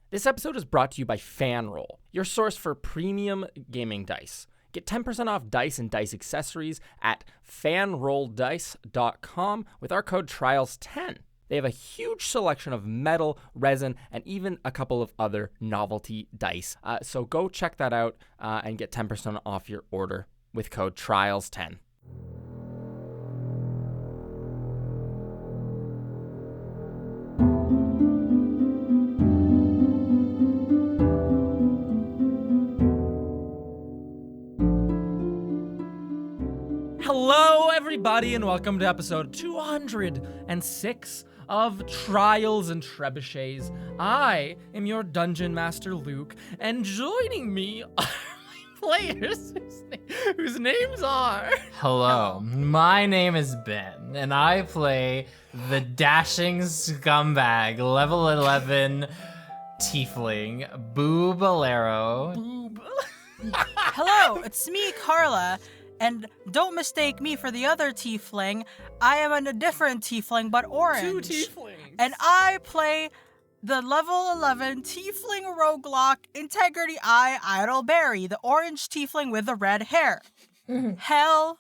This episode is brought to you by FanRoll, your source for premium gaming dice. Get 10% off dice and dice accessories at fanrolldice.com with our code TRIALS10. They have a huge selection of metal, resin, and even a couple of other novelty dice. So go check that out and get 10% off your order with code TRIALS10. Hello, everybody, and welcome to episode 206 of Trials and Trebuchets. I am your Dungeon Master, Luke, and joining me are my players whose names are... Hello, my name is Ben, and I play the dashing scumbag, level 11 tiefling, Boobalero. Boob. Hello, it's me, Carla, and don't mistake me for the other tiefling. I am a different tiefling, but orange. Two tieflings. And I play the level 11 tiefling roguelike Integrity Eye Idleberry, the orange tiefling with the red hair. Hell,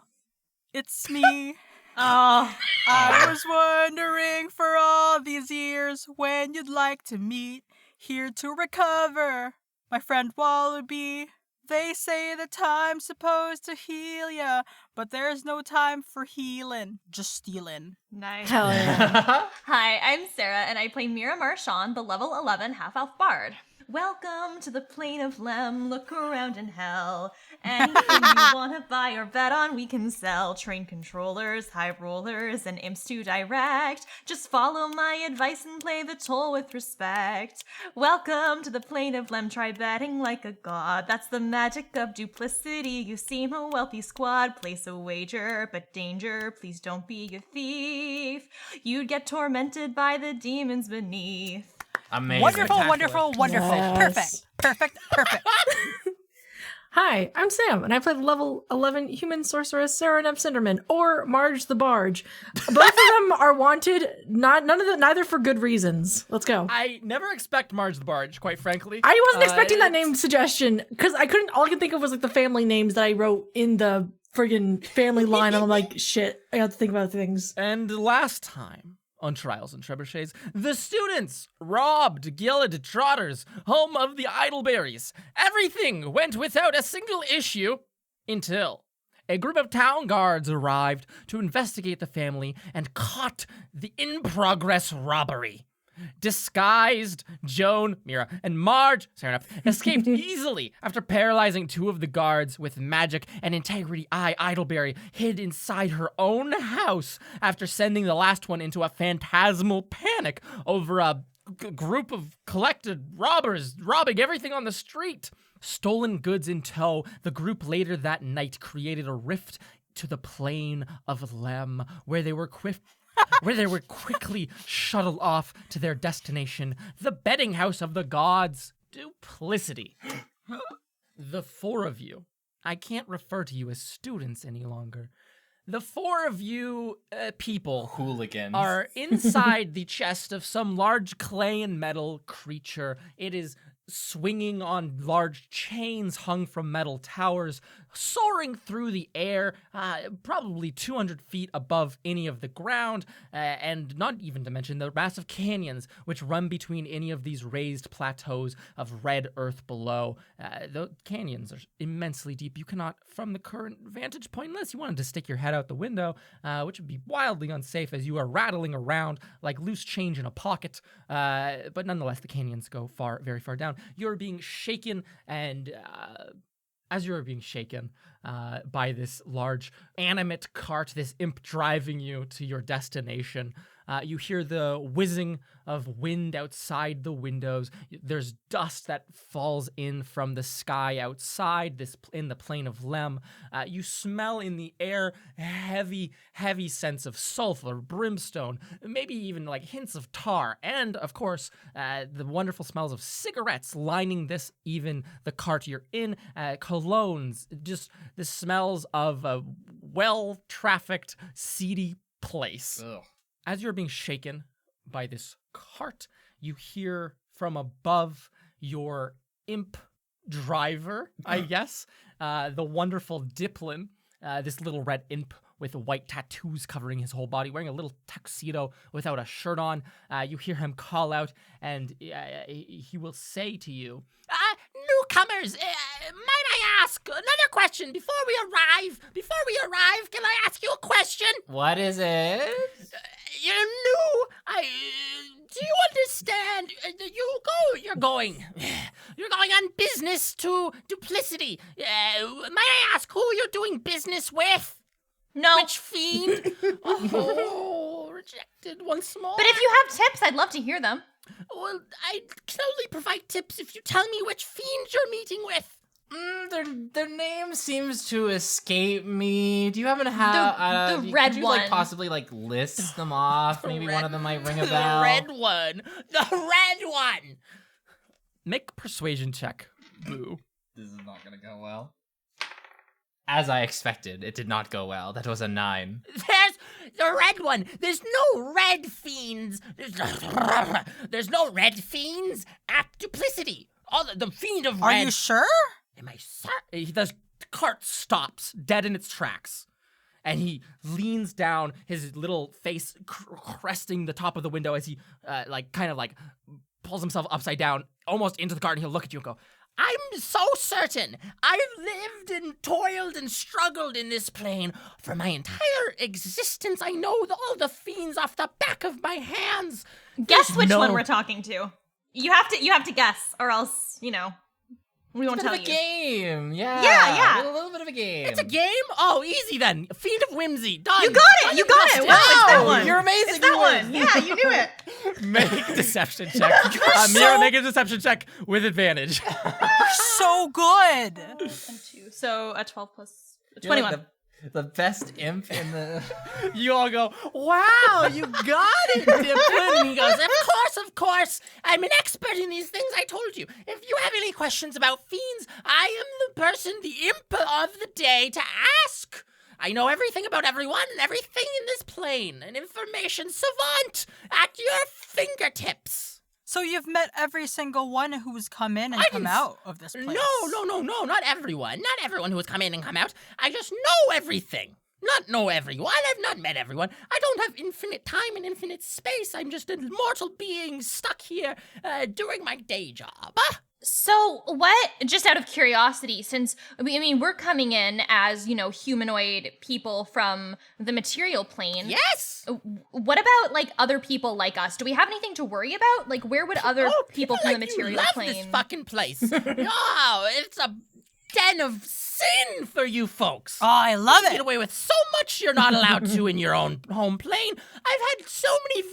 it's me. I was wondering for all these years when you'd like to meet, here to recover, my friend Wallaby. They say the time's supposed to heal ya, but there's no time for healing, just stealing. Nice. Hell yeah. Hi, I'm Sarah, and I play Mira Marchand, the level 11 half-elf bard. Welcome to the plane of Lem, look around in hell. Anything you want to buy or bet on, we can sell. Train controllers, high rollers, and imps to direct. Just follow my advice and play the toll with respect. Welcome to the plane of Lem, try betting like a god. That's the magic of duplicity, you seem a wealthy squad. Place a wager, but danger, please don't be a thief. You'd get tormented by the demons beneath. Amazing. Wonderful. Yes. Perfect. Hi, I'm Sam, and I play the level 11 human sorceress Sarah Cinderman, or Marge the Barge. Both of them are wanted, neither for good reasons. Let's go. I never expect Marge the Barge, quite frankly. I wasn't expecting that name suggestion, because all I could think of was like the family names that I wrote in the friggin' family line, and I'm like, shit, I have to think about things. And last time on Trials and Trebuchets, the students robbed Gillid Trotters, home of the Idleberries. Everything went without a single issue until a group of town guards arrived to investigate the family and caught the in-progress robbery. Disguised Joan, Mira, and Marge, Sarah, escaped easily after paralyzing two of the guards with magic, and Integrity Eye Idleberry hid inside her own house after sending the last one into a phantasmal panic over a group of collected robbers robbing everything on the street. Stolen goods in tow, the group later that night created a rift to the plane of Lem, where they were quickly shuttled off to their destination, the betting house of the gods, Duplicity. The four of you, I can't refer to you as students any longer. The four of you people Hooligans are inside the chest of some large clay and metal creature. It is swinging on large chains hung from metal towers, soaring through the air, probably 200 feet above any of the ground, and not even to mention the massive canyons which run between any of these raised plateaus of red earth below. The canyons are immensely deep. You cannot, from the current vantage point, unless you wanted to stick your head out the window, which would be wildly unsafe as you are rattling around like loose change in a pocket, but nonetheless, the canyons go very far down. You're being shaken, and as you're being shaken by this large animate cart, this imp driving you to your destination, you hear the whizzing of wind outside the windows. There's dust that falls in from the sky outside in the plain of Lem. You smell in the air heavy sense of sulfur, brimstone, maybe even like hints of tar, and of course the wonderful smells of cigarettes lining the cart you're in, colognes, just the smells of a well-trafficked, seedy place. Ugh. As you're being shaken by this cart, you hear from above your imp driver, I guess, the wonderful Diplin, this little red imp with white tattoos covering his whole body, wearing a little tuxedo without a shirt on. You hear him call out, and he will say to you, newcomers, might I ask another question before we arrive? Before we arrive, can I ask you a question? What is it? You're new. Do you understand? You're going on business to Duplicity. Might I ask who you're doing business with? No. Which fiend? Oh, rejected once more. But if you have tips, I'd love to hear them. Well, I can only provide tips if you tell me which fiend you're meeting with. Their name seems to escape me. Do you happen to have the red could you, one? Like, possibly like list them off? Maybe one of them might ring a bell. The red one. The red one. Make a persuasion check. Boo. This is not gonna go well. As I expected, it did not go well. That was a 9. There's the red one. There's no red fiends. There's no red fiends at Duplicity. All the fiend of red. Are you sure? Am I certain? The cart stops dead in its tracks. And he leans down, his little face cresting the top of the window as he kind of pulls himself upside down almost into the cart, and he'll look at you and go, I'm so certain. I've lived and toiled and struggled in this plane for my entire existence. I know all the fiends off the back of my hands. Guess There's which no- one we're talking to. You have to guess, or else, we won't tell Bit of a you. game, yeah. Yeah. A little bit of a game. It's a game? Oh, easy then. Fiend of Whimsy. Done. You got it! You got it! Wow, it's that one. You're amazing. It's that one. Yeah, you knew it. Make a deception check. Mira, make a deception check with advantage. So good. So a 12 plus You're like 21. the best imp in the. You all go, wow, you got it, Diplin. And he goes, of course. I'm an expert in these things, I told you. If you have any questions about fiends, I am the person, the imp of the day to ask. I know everything about everyone and everything in this plane. An information savant at your fingertips. So you've met every single one who's come in and I come didn't out of this place. No, not everyone. Not everyone who has come in and come out. I just know everything. Not know everyone. I've not met everyone. I don't have infinite time and infinite space. I'm just a mortal being stuck here doing my day job. So what, just out of curiosity, since, we're coming in as, humanoid people from the material plane. Yes. What about, other people like us? Do we have anything to worry about? Where would other people from the like material you love plane... this fucking place. Oh, it's a den of sin for you folks. Oh, I love Get it. away with so much you're not allowed to in your own home plane. I've had so many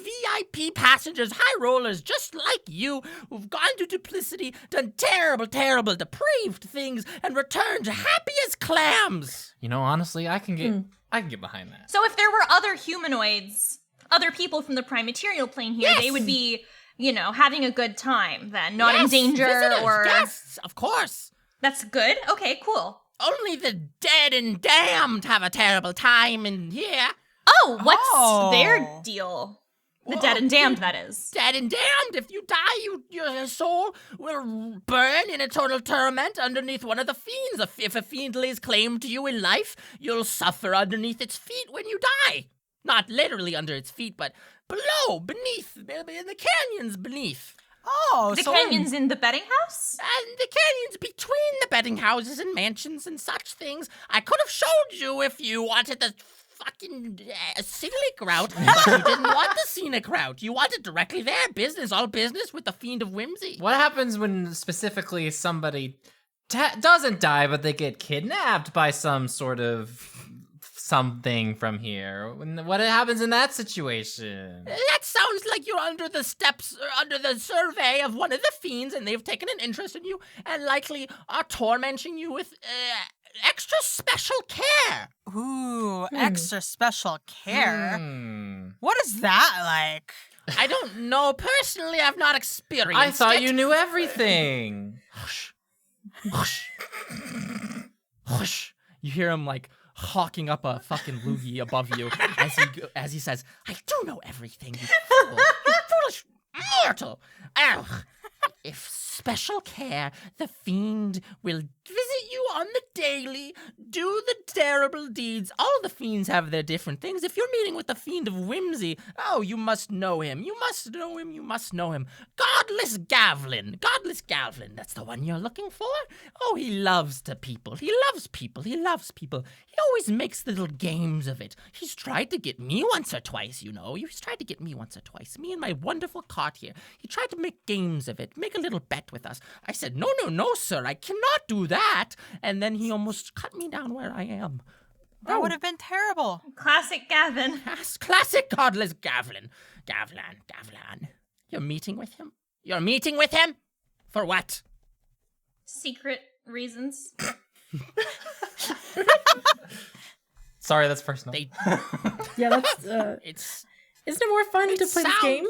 VIP passengers, high rollers just like you, who've gone to Duplicity, done terrible, terrible, depraved things, and returned happy as clams. Honestly, I can get behind that. So if there were other humanoids, other people from the prime material plane here, Yes. they would be, having a good time then, not in Yes, danger visitors, or... guests, of course. That's good. Okay, cool. Only the dead and damned have a terrible time in here. Oh, what's Oh. their deal? The dead and damned, that is. Dead and damned. If you die, your soul will burn in eternal torment underneath one of the fiends. If a fiend lays claim to you in life, you'll suffer underneath its feet when you die. Not literally under its feet, but below, beneath, in the canyons beneath. Oh, The so canyons in the betting house? And the canyons between the betting houses and mansions and such things. I could have showed you if you wanted the fucking scenic route, but you didn't want the scenic route. You wanted directly there, business, all business with the Fiend of Whimsy. What happens when specifically somebody doesn't die, but they get kidnapped by some sort of something from here? What happens in that situation? That sounds like you're under the steps, or under the survey of one of the fiends, and they've taken an interest in you, and likely are tormenting you with extra special care. Ooh, extra special care. Hmm. What is that like? I don't know. Personally, I've not experienced I thought it. you knew everything. Hush. Hush. Hush. You hear him hawking up a fucking loogie above you as he says, I do know everything, you fool. You foolish mortal. Ow. If special care, the fiend will visit you on the daily, do the terrible deeds. All the fiends have their different things. If you're meeting with the fiend of whimsy, oh, you must know him. You must know him. You must know him. Godless Gavlin. Godless Gavlin. That's the one you're looking for? Oh, he loves the people. He loves people. He loves people. He always makes little games of it. He's tried to get me once or twice, you know. He's tried to get me once or twice. Me and my wonderful cot here. He tried to make games of it. Make a little bet with us. I said, no, sir. I cannot do that. And then he almost cut me down where I am. That would have been terrible. Classic Gavin. Classic godless Gavlin. Gavlan. You're meeting with him? You're meeting with him? For what? Secret reasons. Sorry, that's personal. They, Yeah, that's. it's... Isn't it more fun to play this game?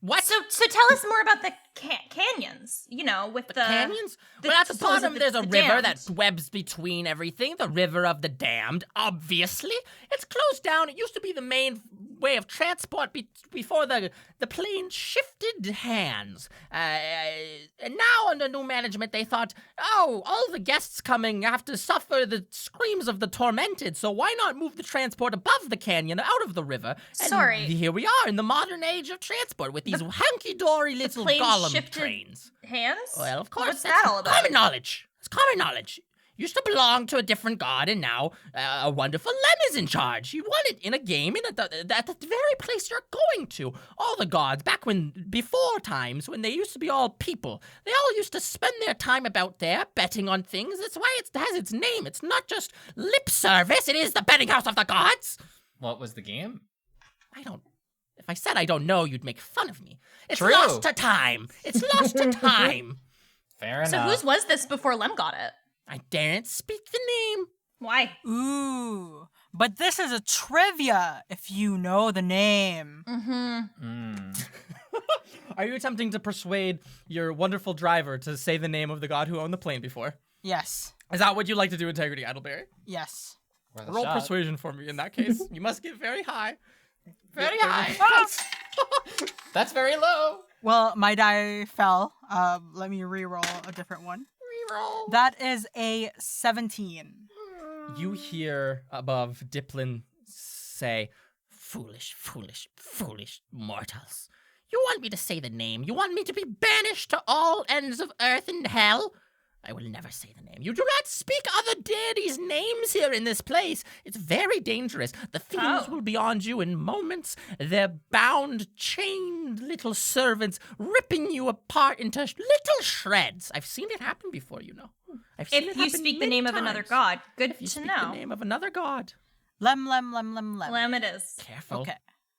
What? So tell us more about the canyons. You know, with the Canyons? the- Well, at the so is it bottom, the- there's a the river dams? that webs between everything. The river of the damned, obviously. It's closed down. It used to be the main way of transport before the plane shifted hands. And now, under new management, they thought, oh, all the guests coming have to suffer the screams of the tormented, so why not move the transport above the canyon, out of the river? And Sorry. here we are in the modern age of transport with these hunky-dory little plane golem shifted trains. Hands? Well, of course. What's that's that all about? Common knowledge. It's common knowledge. Used to belong to a different god, and now a wonderful Lem is in charge. You won it in a game at the very place you're going to. All the gods, before times, when they used to be all people, they all used to spend their time about there betting on things. That's why it has its name. It's not just lip service. It is the betting house of the gods. What was the game? If I said I don't know, you'd make fun of me. It's True. lost to time. It's lost to time. Fair So enough. whose was this before Lem got it? I daren't speak the name. Why? Ooh. But this is a trivia if you know the name. Mm-hmm. Are you attempting to persuade your wonderful driver to say the name of the god who owned the plane before? Yes. Is that what you'd like to do, Integrity Idleberry? Yes. Worth a Roll shot. persuasion for me in that case. You must get very high. Very Get high. That's very low. Well, my die fell. Let me re-roll a different one. Reroll. That is a 17. You hear above Diplin say, foolish mortals. You want me to say the name? You want me to be banished to all ends of earth and hell? I will never say the name. You do not speak other deities' names here in this place. It's very dangerous. The fiends Oh. will be on you in moments. They're bound, chained little servants, ripping you apart into little shreds. I've seen it happen before, you know. I've seen it If you happen speak the many name of another times. god, good If you to speak know. the name of another god. Lem. Lem it is. Careful. Okay.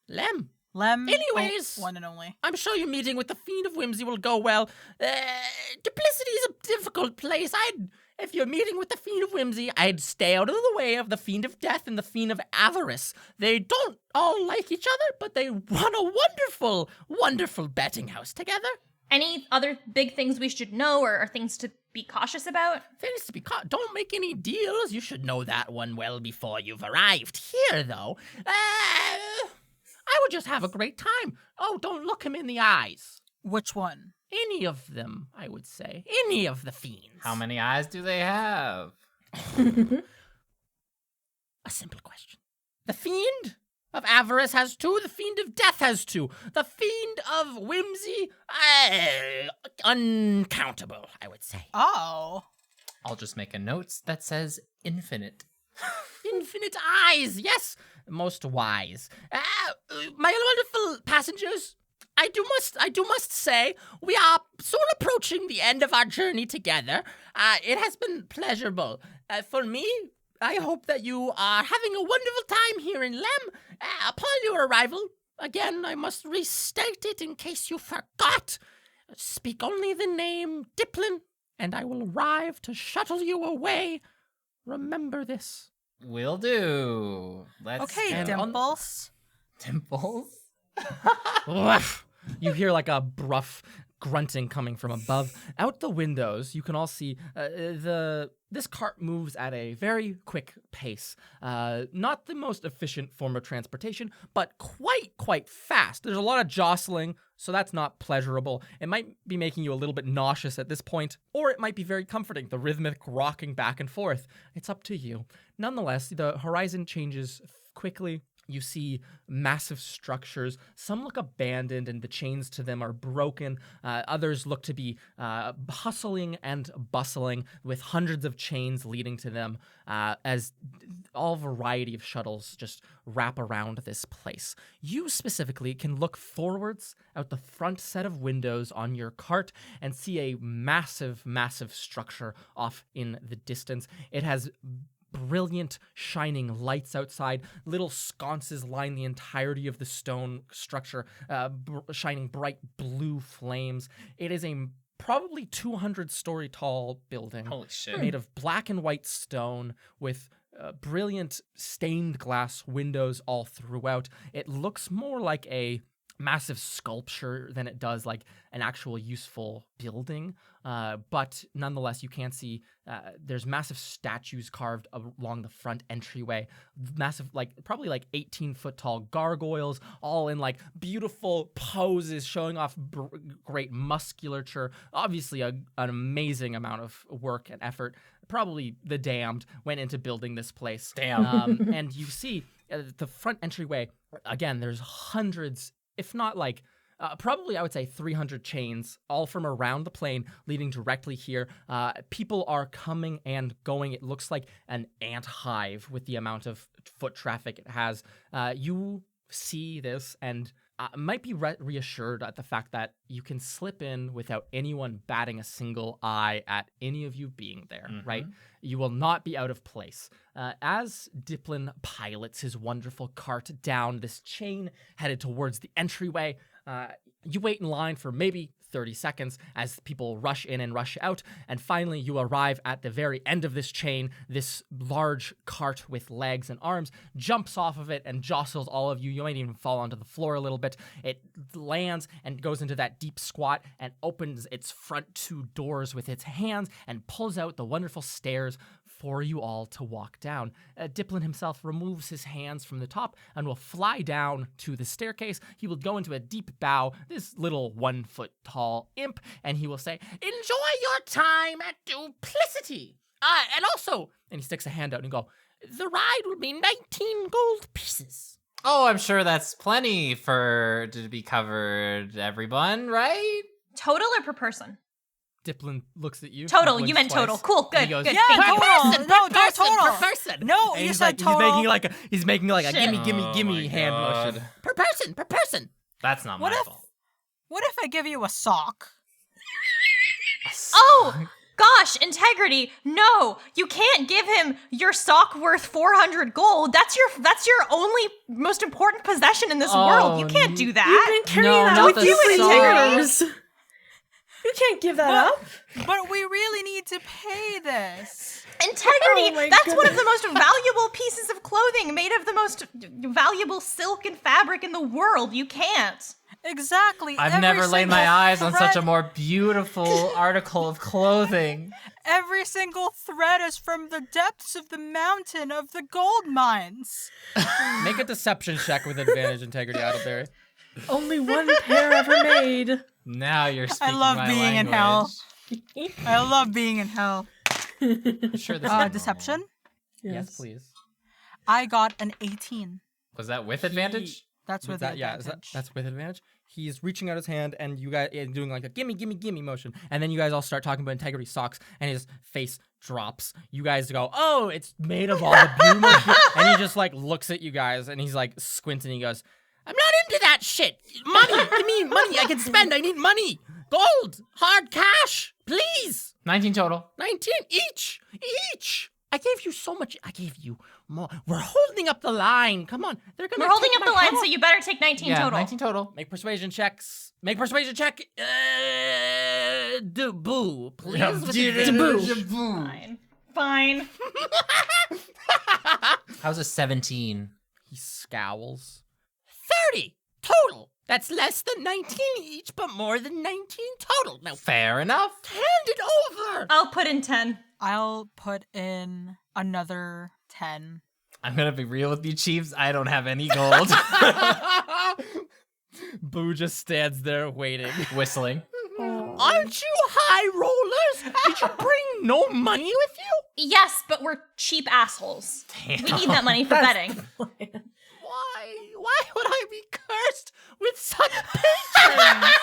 Lem. Lem. Anyways. One and only. I'm sure your meeting with the Fiend of Whimsy will go well. Duplicity is a difficult place. If you're meeting with the Fiend of Whimsy, I'd stay out of the way of the Fiend of Death and the Fiend of Avarice. They don't all like each other, but they run a wonderful, wonderful betting house together. Any other big things we should know or things to be cautious about? Things to be caught. Don't make any deals. You should know that one well before you've arrived here, though. I would just have a great time. Oh, don't look him in the eyes. Which one? Any of them, I would say. Any of the fiends. How many eyes do they have? A simple question. The Fiend of Avarice has 2. The Fiend of Death has 2. The Fiend of Whimsy, uncountable, I would say. Oh. I'll just make a note that says infinite. Infinite eyes, yes, most wise. My wonderful passengers, I do must say, we are soon approaching the end of our journey together. It has been pleasurable. For me, I hope that you are having a wonderful time here in Lem. Upon your arrival, again, I must restate it in case you forgot. Speak only the name Diplin, and I will arrive to shuttle you away. Remember this. Will do. Let's Okay, go. Dimples. Dimples? Woof. You hear like a bruff grunting coming from above. Out the windows, you can all see this cart moves at a very quick pace. Not the most efficient form of transportation, but quite fast. There's a lot of jostling, So that's not pleasurable. It might be making you a little bit nauseous at this point, or it might be very comforting, the rhythmic rocking back and forth. It's up to you. Nonetheless, the horizon changes quickly. You see massive structures. Some look abandoned and the chains to them are broken. Others look to be hustling and bustling with hundreds of chains leading to them as all variety of shuttles just wrap around this place. You specifically can look forwards out the front set of windows on your cart and see a massive, massive structure off in the distance. It has brilliant shining lights outside. Little sconces line the entirety of the stone structure, shining bright blue flames. It is a probably 200-story tall building. Holy shit. Made of black and white stone with brilliant stained glass windows all throughout. It looks more like a massive sculpture than it does like an actual useful building. But nonetheless, you can see there's massive statues carved along the front entryway. Massive, probably 18-foot tall gargoyles, all in beautiful poses, showing off great musculature. Obviously, an amazing amount of work and effort. Probably the damned went into building this place. Damn. And you see the front entryway, again, there's hundreds, if not probably I would say 300 chains, all from around the plane leading directly here. People are coming and going. It looks like an ant hive with the amount of foot traffic it has. You see this and might be reassured at the fact that you can slip in without anyone batting a single eye at any of you being there, right? You will not be out of place. As Diplin pilots his wonderful cart down this chain headed towards the entryway, you wait in line for maybe 30 seconds as people rush in and rush out, and finally you arrive at the very end of this chain. This large cart with legs and arms jumps off of it and jostles all of you. You might even fall onto the floor a little bit. It lands and goes into that deep squat and opens its front two doors with its hands and pulls out the wonderful stairs for you all to walk down. Diplin himself removes his hands from the top and will fly down to the staircase. He will go into a deep bow, this little 1 foot tall imp, and he will say, "Enjoy your time at Duplicity. And also," and he sticks a hand out and go, "the ride will be 19 gold pieces." Oh, I'm sure that's plenty to be covered, everyone, right? Total or per person? Diplin looks at you. Total. He You blinks meant total. twice, Cool. and Good. he goes, Good. Yeah, Thank you. total. No, total. Per person. No, And you he's said total. He's making like a Shit. gimme my hand God. motion. Per person. That's not What my if- fault. What if I give you a sock? Oh, gosh, integrity. No, you can't give him your sock worth 400 gold. That's your only most important possession in this world. You can't do You've that. been carrying No, that not with the you for sock. years. You can't give that up. But we really need to pay this. Integrity. Oh my That's one of goodness. the most valuable pieces of clothing made of the most valuable silk and fabric in the world. You can't. Exactly. I've Every never laid my single eyes on such a thread- more beautiful article of clothing. Every single thread is from the depths of the mountain of the gold mines. Make a deception check with advantage, integrity, Idleberry. Only one pair ever made. Now you're speaking love my being in language. hell. I love being in hell. I'm sure this is Deception? Yes, please. I got an 18. Was that with advantage? That's with that, the yeah, advantage. that's with advantage. He's reaching out his hand, and you guys doing like a gimme motion, and then you guys all start talking about integrity socks, and his face drops. You guys go, "Oh, it's made of all the beautiful," and he just looks at you guys, and he's squinting. He goes, "I'm not into that shit. Money, give me money. I can spend. I need money. Gold, hard cash, please. 19 total. 19 each. I gave you so much. I gave you more. We're holding up the line. Come on. They're gonna. We're holding take up the my line, head so off. you better take 19 Yeah, total. 19 total. Make persuasion checks. Make persuasion check. Boo, please. Yeah, with advantage. Fine. How's a 17? He scowls. 30 total. That's less than 19 each, but more than 19 total. Now Fair enough. hand it over. I'll put in 10. I'll put in another 10. I'm gonna be real with you, Chiefs. I don't have any gold. Boo just stands there waiting. Whistling. Aren't you high rollers? Did you bring no money with you? Yes, but we're cheap assholes. We need that money for betting. Why? Why would I be cursed with such patrons?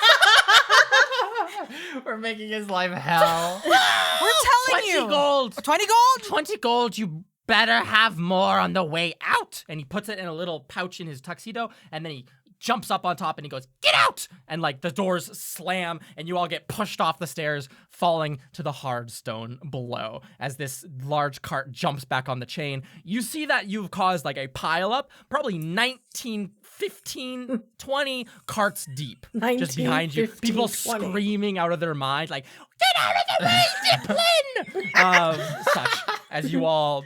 We're making his life hell. We're telling 20 you. gold. 20 gold? 20 gold, you better have more on the way out. And he puts it in a little pouch in his tuxedo, and then he jumps up on top and he goes, get out! And like the doors slam and you all get pushed off the stairs, falling to the hard stone below as this large cart jumps back on the chain. You see that you've caused like a pile up, probably 19, 15, 20 carts deep. 19, just behind you. 15, People 20. screaming out of their mind, like, get out of the way, Diplin! Such as you all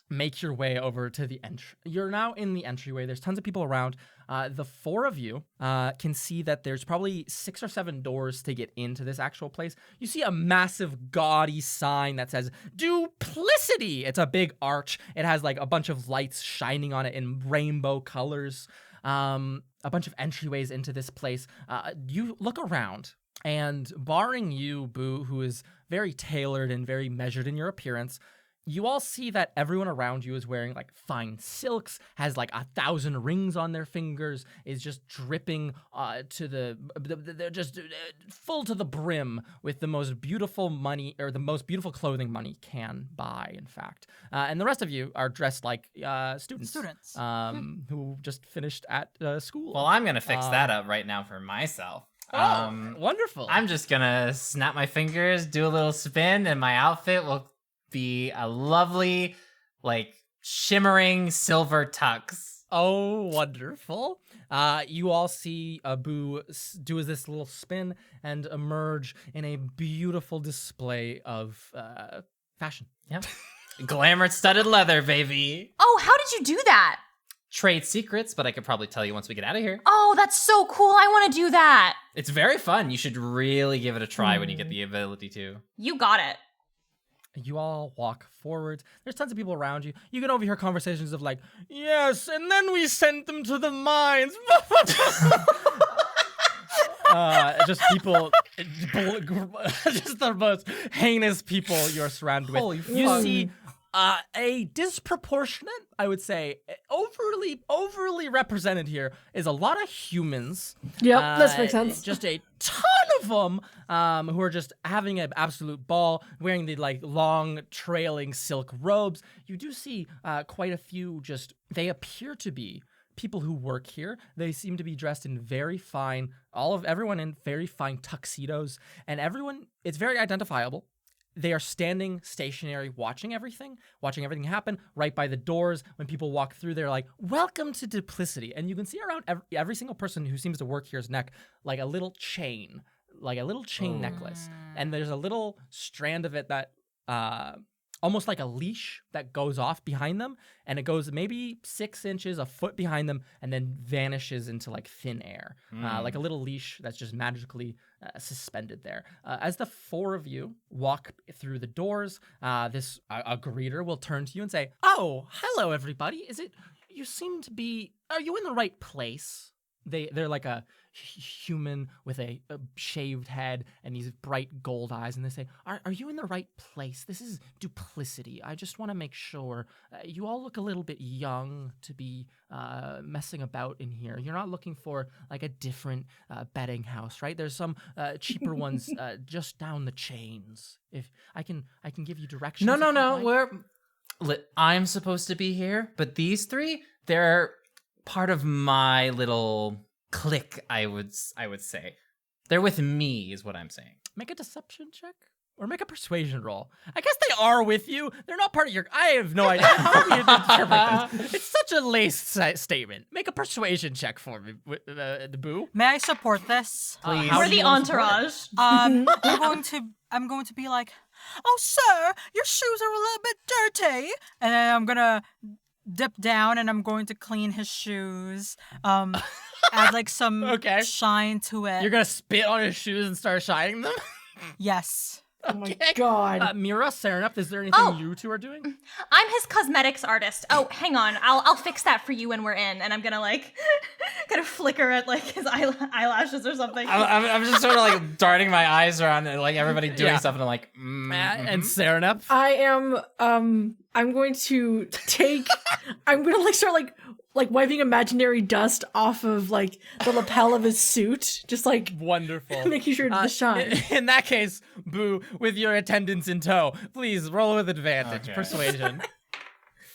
make your way over to the entry. You're now in the entryway. There's tons of people around. The four of you can see that there's probably 6 or 7 doors to get into this actual place. You see a massive gaudy sign that says Duplicity. It's a big arch. It has like a bunch of lights shining on it in rainbow colors. A bunch of entryways into this place. You look around, and barring you, Boo, who is very tailored and very measured in your appearance, you all see that everyone around you is wearing like fine silks, has like 1,000 rings on their fingers, is just dripping to they're just full to the brim with the most beautiful money, or the most beautiful clothing money can buy, in fact. And the rest of you are dressed like students. Who just finished at school. Well, I'm gonna fix that up right now for myself. Wonderful. I'm just gonna snap my fingers, do a little spin, and my outfit will be a lovely, like, shimmering silver tux. Oh, wonderful. You all see Boo do this little spin and emerge in a beautiful display of fashion. Yep. Glamour studded leather, baby. Oh, how did you do that? Trade secrets, but I could probably tell you once we get out of here. Oh, that's so cool. I want to do that. It's very fun. You should really give it a try when you get the ability to. You got it. You all walk forward. There's tons of people around you. You can overhear conversations of like, yes, and then we sent them to the mines. Just people, just the most heinous people you're surrounded with. Holy You fuck. see a disproportionate, I would say, overly represented here is a lot of humans. Yep, that makes sense. Just a ton of them who are just having an absolute ball, wearing the like long trailing silk robes. You do see quite a few they appear to be people who work here. They seem to be dressed in very fine, everyone in very fine tuxedos, and it's very identifiable. They are standing stationary, watching everything happen right by the doors. When people walk through, they're like, welcome to Duplicity. And you can see around every single person who seems to work here's neck, like a little chain necklace. And there's a little strand of it that, almost like a leash that goes off behind them. And it goes maybe 6 inches, a foot behind them, and then vanishes into like thin air. Like a little leash that's just magically suspended there. As the four of you walk through the doors, a greeter will turn to you and say, oh, hello, everybody. Are you in the right place? They're like a human with a shaved head and these bright gold eyes, and they say, are you in the right place? This is Duplicity. I just want to make sure. You all look a little bit young to be messing about in here. You're not looking for like a different betting house, right? There's some cheaper ones just down the chains. If I can give you directions. No. I'm supposed to be here, but these 3, they're part of my little clique, I would say. They're with me, is what I'm saying. Make a deception check or make a persuasion roll. I guess they are with you. They're not part of your. I have no idea how you interpret this. It's such a laced statement. Make a persuasion check for me, the Boo. May I support this? Please. How We're do you the wanna support it? entourage. I'm going to be like, oh, sir, your shoes are a little bit dirty. And then I'm going to dip down and I'm going to clean his shoes. Add like some Okay. shine to it. You're gonna spit on his shoes and start shining them. Yes. Oh my god. Mira, Serenep, is there anything Oh. you two are doing? I'm his cosmetics artist. Oh, hang on. I'll fix that for you when we're in. And I'm gonna like kind of flicker at like his eyelashes or something. I'm just sort of like darting my eyes around and like everybody doing Yeah. stuff, and I'm like, And Serenep? I am I'm going to take I'm gonna like start like wiping imaginary dust off of like the lapel of his suit. Just like Wonderful. making sure to shine. In that case, Boo, with your attendants in tow, please roll with advantage. Okay. Persuasion.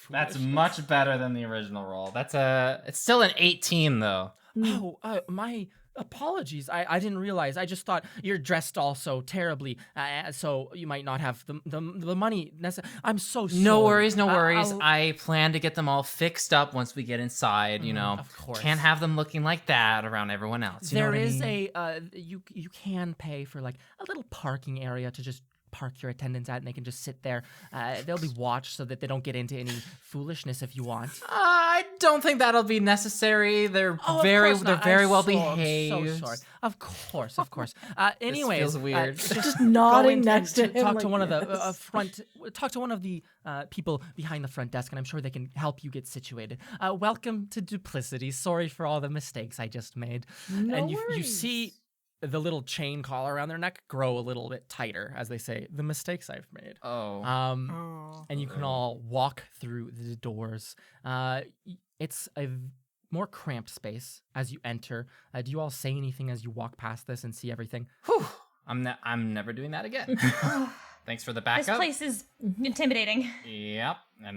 That's much better than the original roll. It's still an 18 though. Oh, my apologies. I didn't realize. I just thought you're dressed all so terribly, so you might not have the money necessary. I'm so sorry. No worries, no worries. I'll- I plan to get them all fixed up once we get inside, you know. of course. Can't have them looking like that around everyone else. You know There what I is mean? you can pay for like a little parking area to just park your attendants at, and they can just sit there. They'll be watched so that they don't get into any foolishness if you want. I don't think that'll be necessary. They're Oh, of very course not. very I'm well so- I'm behaved. so sorry. Of course. Anyways, feels weird. Just go nodding in next to and him. talk like, to one of the yes. talk to one of the people behind the front desk, and I'm sure they can help you get situated. Welcome to Duplicity. Sorry for all the mistakes I just made. No And you worries. see the little chain collar around their neck grow a little bit tighter as they say the mistakes I've made. Oh. Oh. And you can all walk through the doors. It's a more cramped space as you enter. Do you all say anything as you walk past this and see everything? Whew. I'm never doing that again. Thanks for the This backup. place is intimidating. Yep. And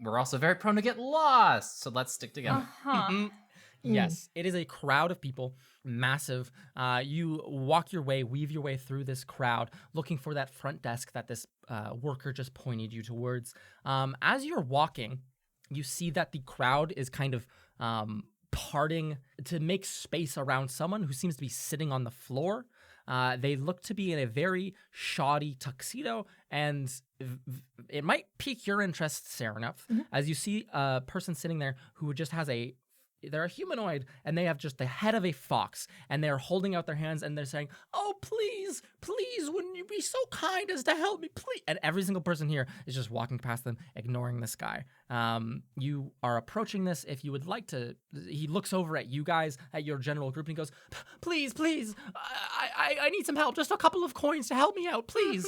we're also very prone to get lost. So let's stick together. Huh. Yes, it is a crowd of people, massive. You weave your way through this crowd, looking for that front desk that this worker just pointed you towards. As you're walking, you see that the crowd is kind of parting to make space around someone who seems to be sitting on the floor. They look to be in a very shoddy tuxedo, and it might pique your interest, Serenep, as you see a person sitting there who just has they're a humanoid, and they have just the head of a fox, and they're holding out their hands, and they're saying, "Oh, please, wouldn't you be so kind as to help me, please?" And every single person here is just walking past them, ignoring this guy. You are approaching this. If you would like to, he looks over at you guys, at your general group, and he goes, "Please, I need some help. Just a couple of coins to help me out, please."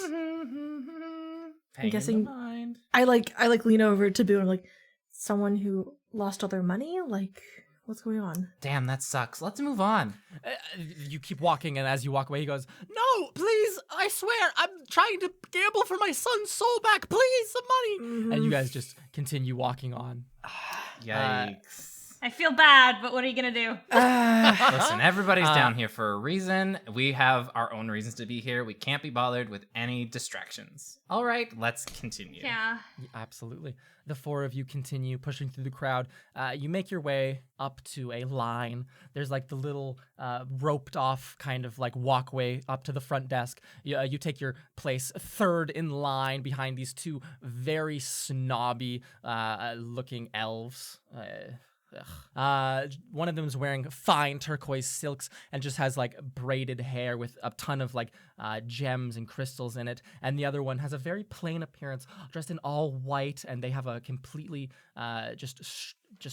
Paying guessing- in the mind. I lean over to Boo and I'm like, someone who lost all their money? Like, what's going on? Damn, that sucks. Let's move on. You keep walking, and as you walk away, he goes, "No, please, I swear, I'm trying to gamble for my son's soul back. Please, some money." And you guys just continue walking on. Yikes. I feel bad, but what are you gonna do? Listen, everybody's down here for a reason. We have our own reasons to be here. We can't be bothered with any distractions. All right, let's continue. Yeah. Yeah, absolutely. The four of you continue pushing through the crowd. You make your way up to a line. There's like the little roped off kind of like walkway up to the front desk. You take your place third in line behind these two very snobby looking elves. One of them is wearing fine turquoise silks and just has like braided hair with a ton of like gems and crystals in it, and the other one has a very plain appearance, dressed in all white, and they have a completely just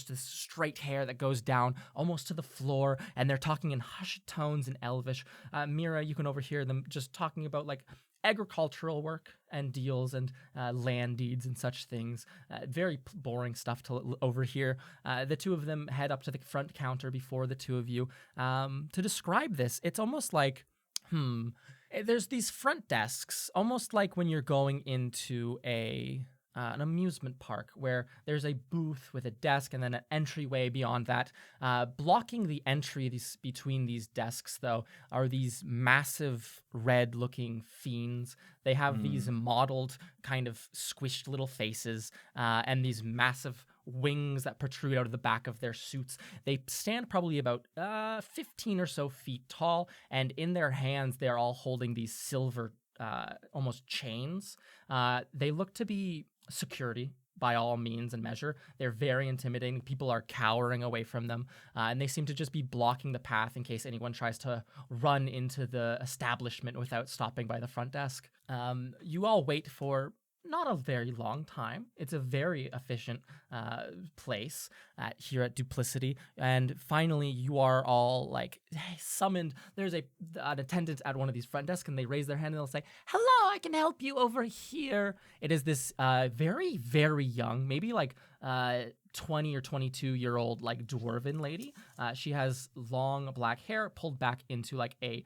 this straight hair that goes down almost to the floor, and they're talking in hushed tones in Elvish. Mira, you can overhear them just talking about like agricultural work and deals and land deeds and such things. Very boring stuff to overhear. The two of them head up to the front counter before the two of you. To describe this, it's almost like, there's these front desks, almost like when you're going into an amusement park where there's a booth with a desk and then an entryway beyond that. Blocking the entry between these desks, though, are these massive red-looking fiends. They have these mottled, kind of squished little faces, and these massive wings that protrude out of the back of their suits. They stand probably about 15 or so feet tall, and in their hands, they're all holding these silver almost chains. They look to be security by all means and measure. They're very intimidating. People are cowering away from them, and they seem to just be blocking the path in case anyone tries to run into the establishment without stopping by the front desk. You all wait for not a very long time. It's a very efficient place here at Duplicity. And finally, you are all like summoned. There's an attendant at one of these front desks, and they raise their hand and they'll say, "Hello, I can help you over here." It is this very, very young, maybe like 20 or 22-year-old like dwarven lady. She has long black hair pulled back into like a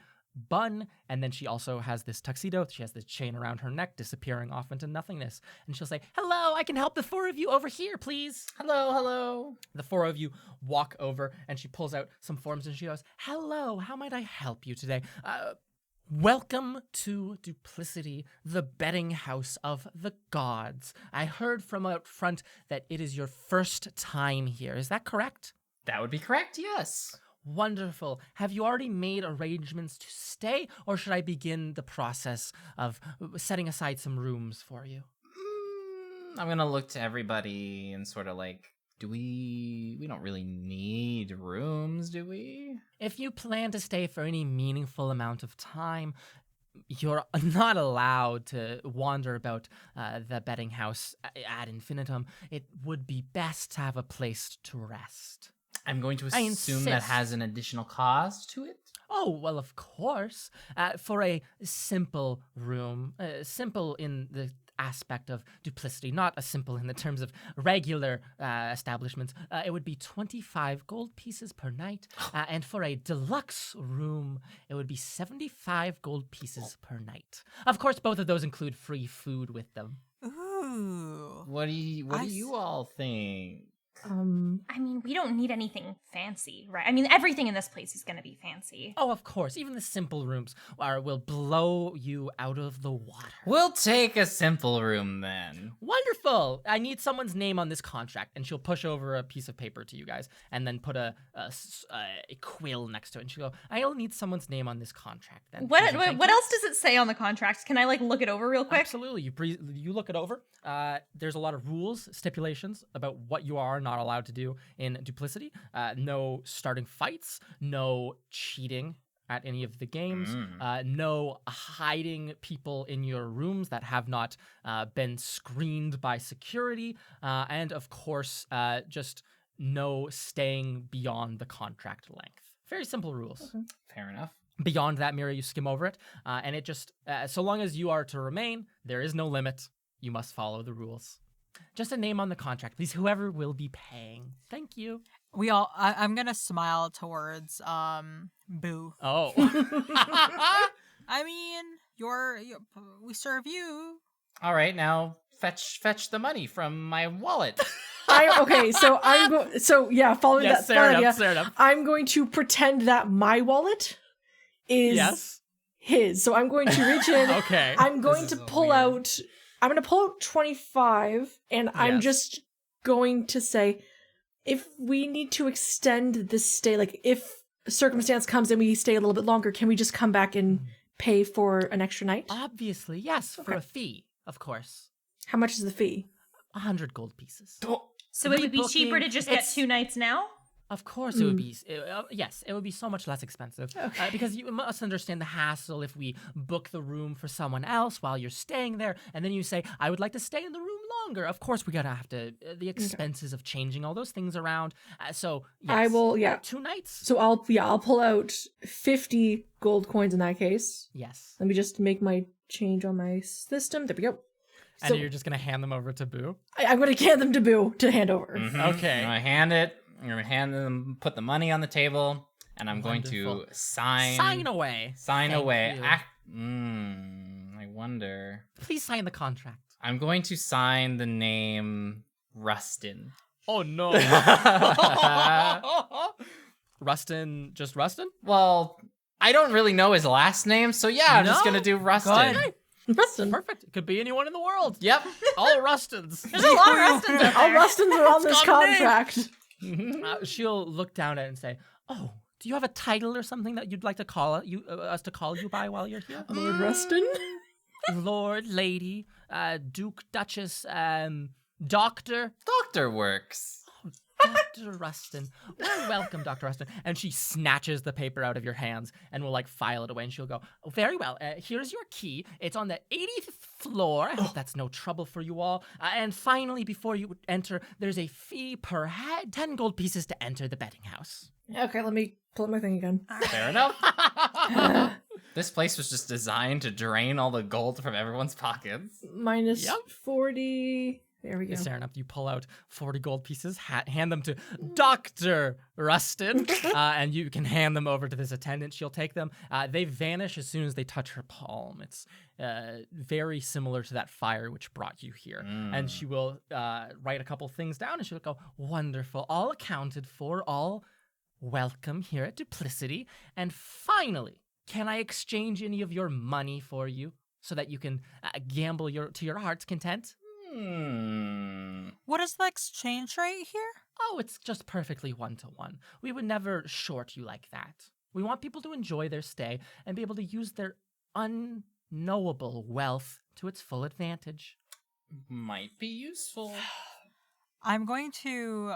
bun, and then she also has this tuxedo. She has this chain around her neck disappearing off into nothingness, and she'll say, "Hello, I can help the four of you over here, please." Hello. The four of you walk over, and she pulls out some forms, and she goes, "Hello, how might I help you today? Welcome to Duplicity, the betting house of the gods. I heard from out front that it is your first time here. Is that correct?" That would be correct, yes. Wonderful. Have you already made arrangements to stay, or should I begin the process of setting aside some rooms for you? I'm going to look to everybody and sort of like, we don't really need rooms, do we? If you plan to stay for any meaningful amount of time, you're not allowed to wander about the betting house ad infinitum. It would be best to have a place to rest. I'm going to I assume that insist. has an additional cost to it. Oh, well, of course. For a simple room, simple in the aspect of Duplicity, not a simple in the terms of regular establishments, it would be 25 gold pieces per night. And for a deluxe room, it would be 75 gold pieces per night. Of course, both of those include free food with them. Ooh. What do you all think? I mean, we don't need anything fancy, right? I mean, everything in this place is going to be fancy. Oh, of course. Even the simple rooms will blow you out of the water. We'll take a simple room then. Wonderful. I need someone's name on this contract. And she'll push over a piece of paper to you guys and then put a quill next to it. And she'll go, "I'll need someone's name on this contract then." What And she'll, "Thank what you." else does it say on the contract? Can I like look it over real quick? Absolutely. You look it over. There's a lot of rules, stipulations about what you are not allowed to do in Duplicity. No starting fights, no cheating at any of the games, no hiding people in your rooms that have not been screened by security, and of course, just no staying beyond the contract length. Very simple rules. Fair enough. Beyond that, Mira, you skim over it, and it just, so long as you are to remain, there is no limit. You must follow the rules. Just a name on the contract, please. Whoever will be paying. Thank you. I'm gonna smile towards Boo. Oh. I mean, we serve you. All right, now fetch the money from my wallet. Following Yes, that fair idea, enough, fair enough. I'm going to pretend that my wallet is Yes. his. So I'm going to reach in. Okay. I'm going This to is so pull weird. out. I'm going to pull out 25, and I'm Yes. just going to say, if we need to extend this stay, like if a circumstance comes and we stay a little bit longer, can we just come back and pay for an extra night? Obviously, yes, for Okay. a fee, of course. How much is the fee? 100 gold pieces. So it would be cheaper to Rebooking, just get it's- 2 nights now? Of course, it would be. Yes, it would be so much less expensive because you must understand the hassle if we book the room for someone else while you're staying there, and then you say, "I would like to stay in the room longer." Of course, we gotta have to the expenses of changing all those things around. So yes, I will, yeah. 2 nights. So I'll pull out 50 gold coins in that case. Yes, Let me just make my change on my system. There we go. and So you're just gonna hand them over to Boo. I'm going to hand them to Boo to hand over. Okay. I'm gonna hand it. I'm gonna hand them. Put the money on the table, and I'm going Wonderful. to sign. Sign away. Sign Thank away. you. I wonder. Please sign the contract. I'm going to sign the name Rustin. Oh no. Rustin, just Rustin? Well, I don't really know his last name, so yeah, I'm just No? gonna do Rustin. Good. Rustin. Perfect. It could be anyone in the world. Yep. All Rustins. There's a lot of Rustins out All there. Rustins are on this got a name. contract. She'll look down at it and say, "Oh, do you have a title or something that you'd like to call us to call you by while you're here?" Lord Rustin? Lord, Lady, Duke, Duchess, Doctor works. Dr. Rustin. Well, welcome, Dr. Rustin. And she snatches the paper out of your hands and will like file it away. And she'll go, oh, very well. Here's your key. It's on the 80th floor. I hope that's no trouble for you all. And finally, before you enter, there's a fee per head, 10 gold pieces to enter the betting house. Okay, let me pull up my thing again. Fair enough. This place was just designed to drain all the gold from everyone's pockets. Minus Yep. 40. There we go. Fair enough. You pull out 40 gold pieces, hand them to Dr. Rustin, and you can hand them over to this attendant. She'll take them. They vanish as soon as they touch her palm. It's very similar to that fire which brought you here. And she will write a couple things down, and she'll go, wonderful, all accounted for, all welcome here at Duplicity. And finally, can I exchange any of your money for you so that you can gamble to your heart's content? What is the exchange rate here? Oh, it's just perfectly 1-to-1. We would never short you like that. We want people to enjoy their stay and be able to use their unknowable wealth to its full advantage. Might be useful. I'm going to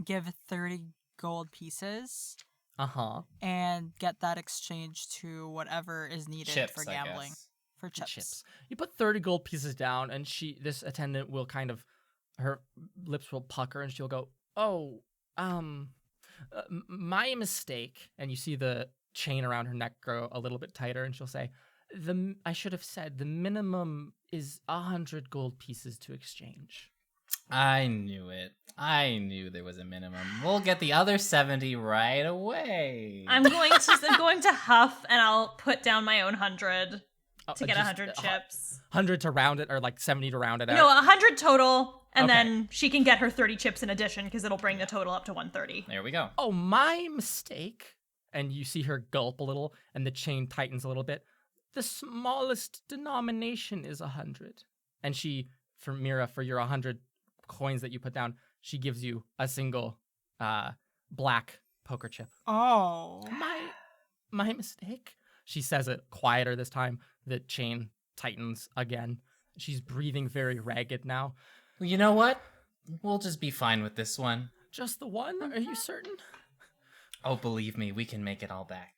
give 30 gold pieces Uh-huh. and get that exchanged to whatever is needed Chips, for I gambling. guess. For chips. Chips. You put 30 gold pieces down, and this attendant will kind of, her lips will pucker, and she'll go, oh, my mistake. And you see the chain around her neck grow a little bit tighter, and she'll say, I should have said the minimum is 100 gold pieces to exchange. I knew it. I knew there was a minimum. We'll get the other 70 right away. I'm going to huff, and I'll put down my own 100 to get Just 100 chips. 100 to round it, or like 70 to round it out? No, 100 total, and Okay. then she can get her 30 chips in addition because it'll bring the total up to 130. There we go. Oh, my mistake. And you see her gulp a little, and the chain tightens a little bit. The smallest denomination is 100. And she, for Mira, for your 100 coins that you put down, she gives you a single black poker chip. Oh. My mistake. She says it quieter this time. The chain tightens again. She's breathing very ragged now. Well, you know what? We'll just be fine with this one. Just the one? Are you certain? Oh, believe me, we can make it all back.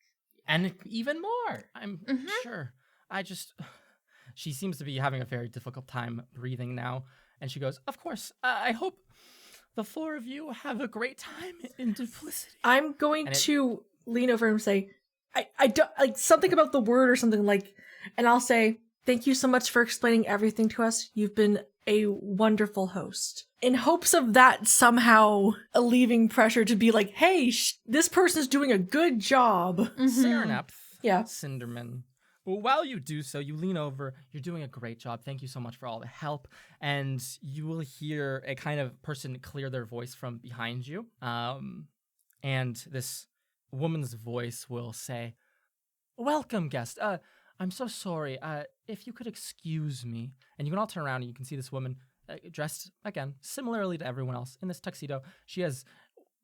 And even more. I'm sure. She seems to be having a very difficult time breathing now. And she goes, of course, I hope the four of you have a great time in Duplicity. I'm going And it- to lean over and say, I don't, like, something about the word or something, like, and I'll say, thank you so much for explaining everything to us. You've been a wonderful host. In hopes of that somehow alleviating pressure to be like, hey, this person's doing a good job. Serenepth, Yeah. Cinderman. Well, while you do so, you lean over. You're doing a great job. Thank you so much for all the help. And you will hear a kind of person clear their voice from behind you. And this woman's voice will say, welcome, guest. I'm so sorry. If you could excuse me. And you can all turn around and you can see this woman dressed, again, similarly to everyone else in this tuxedo. She has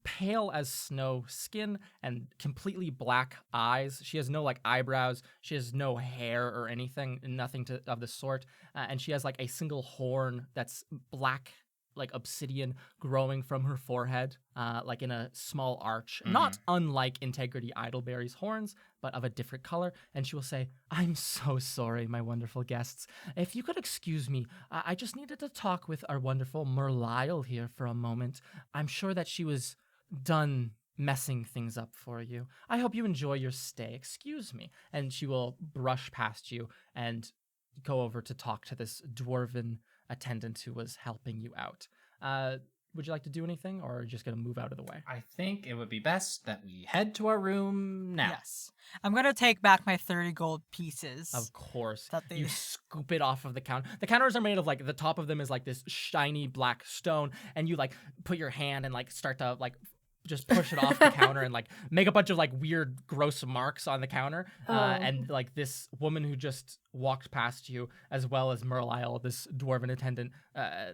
pale as snow skin and completely black eyes. She has no like eyebrows. She has no hair or anything, nothing of the sort. And she has like a single horn that's black, like obsidian, growing from her forehead, like in a small arch, not unlike Integrity Idleberry's horns, but of a different color. And she will say, I'm so sorry, my wonderful guests. If you could excuse me, I just needed to talk with our wonderful Merlyle here for a moment. I'm sure that she was done messing things up for you. I hope you enjoy your stay. Excuse me. And she will brush past you and go over to talk to this dwarven attendant who was helping you out. Would you like to do anything, or are you just going to move out of the way? I think it would be best that we head to our room now. Yes. I'm going to take back my 30 gold pieces. Of course. That they- You scoop it off of the counter. The counters are made of like, the top of them is like this shiny black stone, and you like put your hand and like start to like just push it off the counter and like make a bunch of like weird gross marks on the counter. And like this woman who just walked past you, as well as Merlyle, this dwarven attendant,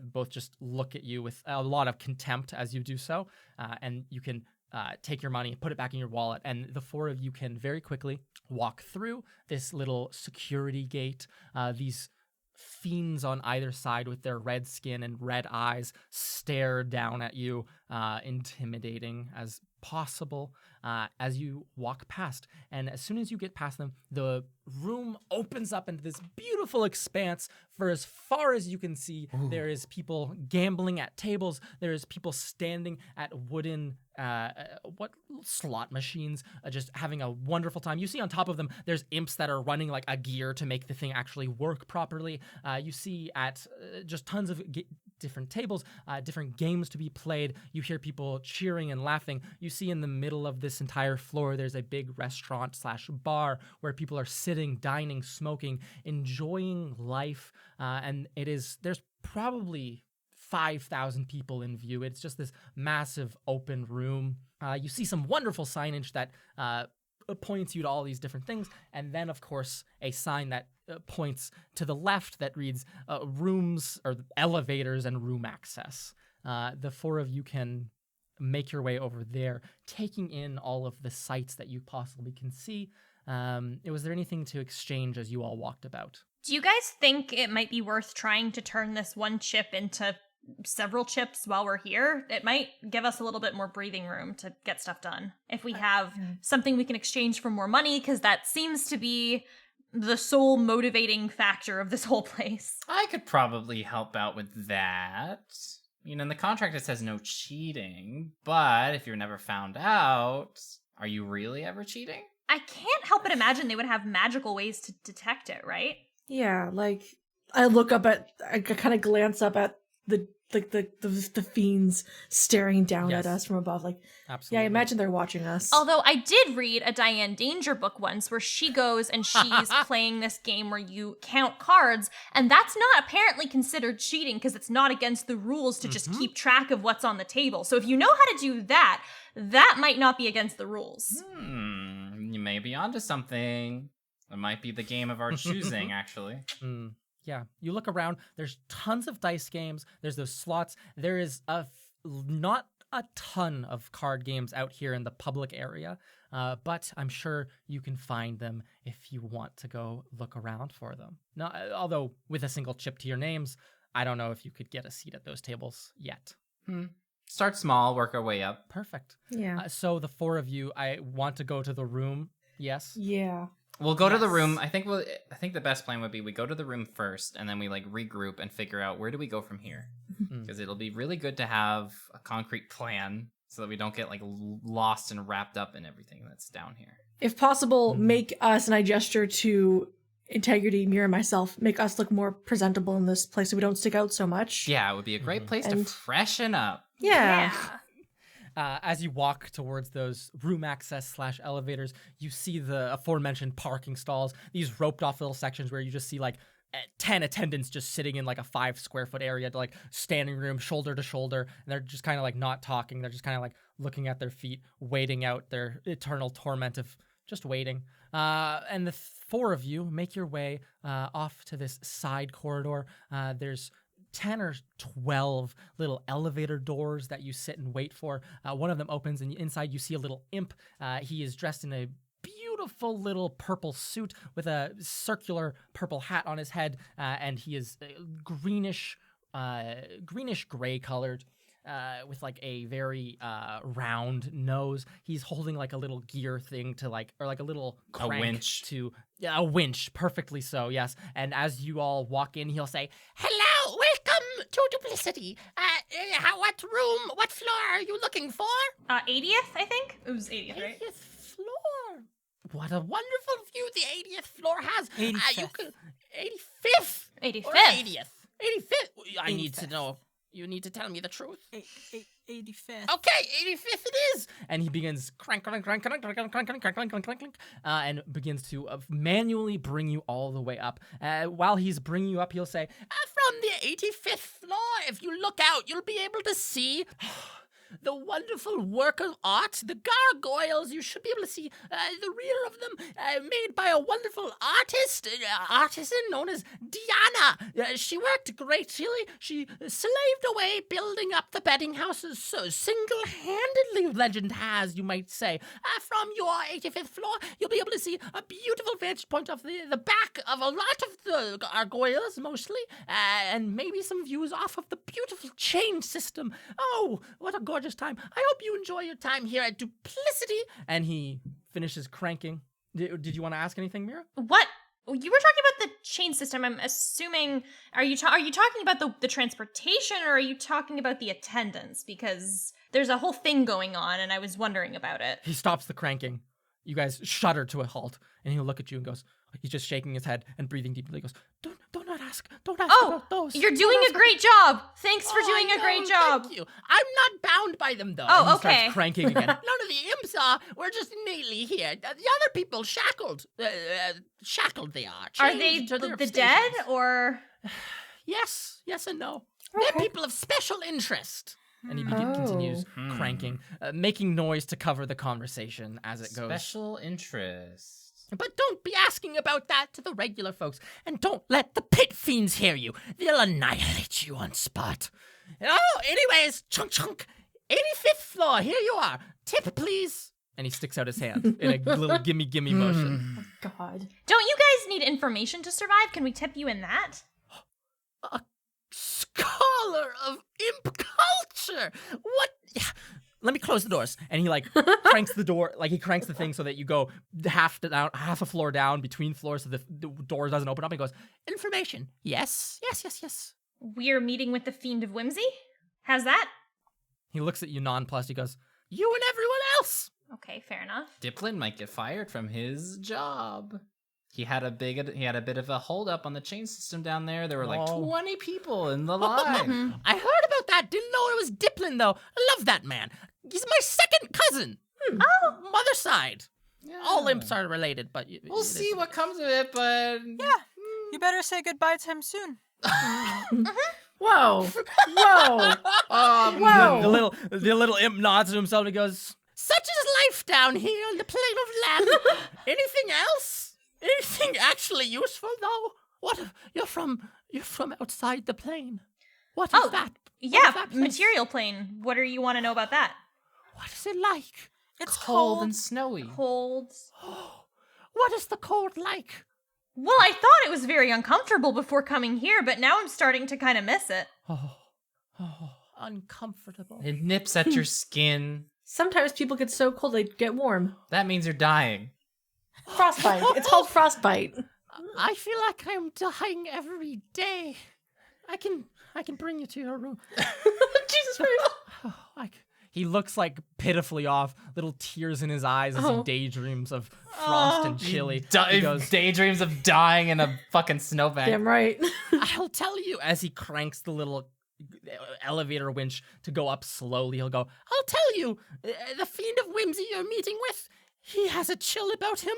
both just look at you with a lot of contempt as you do so. And you can take your money, put it back in your wallet, and the four of you can very quickly walk through this little security gate. These fiends on either side with their red skin and red eyes stare down at you, intimidating as possible, as you walk past. And as soon as you get past them, the room opens up into this beautiful expanse. For as far as you can see, there is people gambling at tables. There is people standing at wooden slot machines, just having a wonderful time. You see on top of them, there's imps that are running like a gear to make the thing actually work properly. You see at just tons of different tables, different games to be played. You hear people cheering and laughing. You see in the middle of this entire floor, there's a big restaurant/bar where people are sitting, dining, smoking, enjoying life. And there's probably 5,000 people in view. It's just this massive open room. You see some wonderful signage that points you to all these different things. And then, of course, a sign that points to the left that reads rooms or elevators and room access. The four of you can make your way over there, taking in all of the sights that you possibly can see. Was there anything to exchange as you all walked about? Do you guys think it might be worth trying to turn this one chip into several chips while we're here? It might give us a little bit more breathing room to get stuff done. If we have something we can exchange for more money, because that seems to be the sole motivating factor of this whole place. I could probably help out with that. You know, in the contract it says no cheating, but if you're never found out, are you really ever cheating? I can't help but imagine they would have magical ways to detect it, right? Yeah, like I kind of glance up at the fiends staring down Yes. at us from above. Like, Absolutely. yeah, I imagine they're watching us. Although I did read a Diane Danger book once where she goes and she's playing this game where you count cards, and that's not apparently considered cheating because it's not against the rules to just keep track of what's on the table. So if you know how to do that, that might not be against the rules. You may be onto something. It might be the game of our choosing, actually. Yeah, you look around, there's tons of dice games, there's those slots, there is not a ton of card games out here in the public area, but I'm sure you can find them if you want to go look around for them. Now, although with a single chip to your names, I don't know if you could get a seat at those tables yet. Start small, work our way up. Perfect. Yeah. So the four of you, I want to go to the room, yes? Yeah. We'll go to the room. I think the best plan would be we go to the room first, and then we like regroup and figure out where do we go from here. Because it'll be really good to have a concrete plan so that we don't get like lost and wrapped up in everything that's down here. If possible, make us, and I gesture to Integrity, Mira, and myself, make us look more presentable in this place so we don't stick out so much. Yeah, it would be a great place to And- freshen up. Yeah. As you walk towards those room access/elevators, you see the aforementioned parking stalls, these roped off little sections where you just see like 10 attendants just sitting in like a 5 square foot area, to like standing room, shoulder to shoulder, and they're just kind of like not talking. They're just kind of like looking at their feet, waiting out their eternal torment of just waiting. And the four of you make your way off to this side corridor. There's 10 or 12 little elevator doors that you sit and wait for. One of them opens, and inside you see a little imp. He is dressed in a beautiful little purple suit with a circular purple hat on his head, and he is greenish gray colored. With like a very round nose. He's holding like a little gear thing to like, or like a little crank winch. a winch, perfectly so, yes. And as you all walk in, he'll say, "Hello, welcome to Duplicity. What floor are you looking for?" 80th, I think? It was 80th, right? 80th floor. What a wonderful view the 80th floor has. 85th. 85th. 85th. Or 80th. 85th. I need to 85th. know. You need to tell me the truth. 85th. Okay, 85th it is. And he begins crank, and begins to manually bring you all the way up. While he's bringing you up, he'll say, "From the 85th floor, if you look out, you'll be able to see the wonderful work of art, the gargoyles. You should be able to see the rear of them, made by a wonderful artisan known as Diana. She worked greatly. She slaved away building up the betting houses so single-handedly, legend has, you might say. From your 85th floor, you'll be able to see a beautiful vantage point of the back of a lot of the gargoyles, mostly, and maybe some views off of the beautiful chain system. Oh, what a gorgeous time. I hope you enjoy your time here at Duplicity. And he finishes cranking. Did you want to ask anything, Mira? What? You were talking about the chain system. I'm assuming. Are you talking about the transportation, or are you talking about the attendance? Because there's a whole thing going on, and I was wondering about it. He stops the cranking. You guys shudder to a halt, and he'll look at you and goes, he's just shaking his head and breathing deeply. He goes, don't ask about those. You're Don't doing ask a great job. Thanks for doing I a great know, job. Thank you. I'm not bound by them, though. Oh, And he okay. starts cranking again. None of the imps are. We're just neatly here. The other people shackled. Shackled they are. Are they Chained to their the dead, stations. or? Yes and no. Okay. They're people of special interest. And he continues cranking, making noise to cover the conversation as it goes. Special interest. But don't be asking about that to the regular folks, and don't let the pit fiends hear you. They'll annihilate you on spot. Oh, anyways, chunk, 85th floor, here you are. Tip, please. And he sticks out his hand in a little gimme motion. God. Don't you guys need information to survive? Can we tip you in that? A scholar of imp culture. What? Let me close the doors. And he cranks the door, he cranks the thing so that you go half a floor down between floors so the door doesn't open up. He goes, information. Yes. We're meeting with the Fiend of Whimsy? How's that? He looks at you nonplussed. He goes, you and everyone else. Okay, fair enough. Diplin might get fired from his job. He had a bit of a holdup on the chain system down there. There were like Oh. 20 people in the line. I heard about that. Didn't know it was Diplin, though. I love that man. He's my second cousin. Oh, mother side. All imps are related, but We'll see what comes of it, but Yeah. You better say goodbye to him soon. Whoa. The little imp nods to himself and he goes, such is life down here on the plane of land. Anything else? Anything actually useful, though? What? You're from outside the plane. What is that? What is Yeah, that place? material plane. What do you want to know about that? What is it like? It's cold and snowy. Cold. What is the cold like? Well, I thought it was very uncomfortable before coming here, but now I'm starting to kind of miss it. Oh, uncomfortable. It nips at your skin. Sometimes people get so cold they get warm. That means you're dying. Frostbite. It's called frostbite. I feel like I'm dying every day. I can bring you to your room. Jesus Christ. He looks pitifully off, little tears in his eyes as he daydreams of frost and chili. He goes, Daydreams of dying in a fucking snowbank. Damn right. I'll tell you, as he cranks the little elevator winch to go up slowly, he'll go, I'll tell you, the Fiend of Whimsy you're meeting with, he has a chill about him,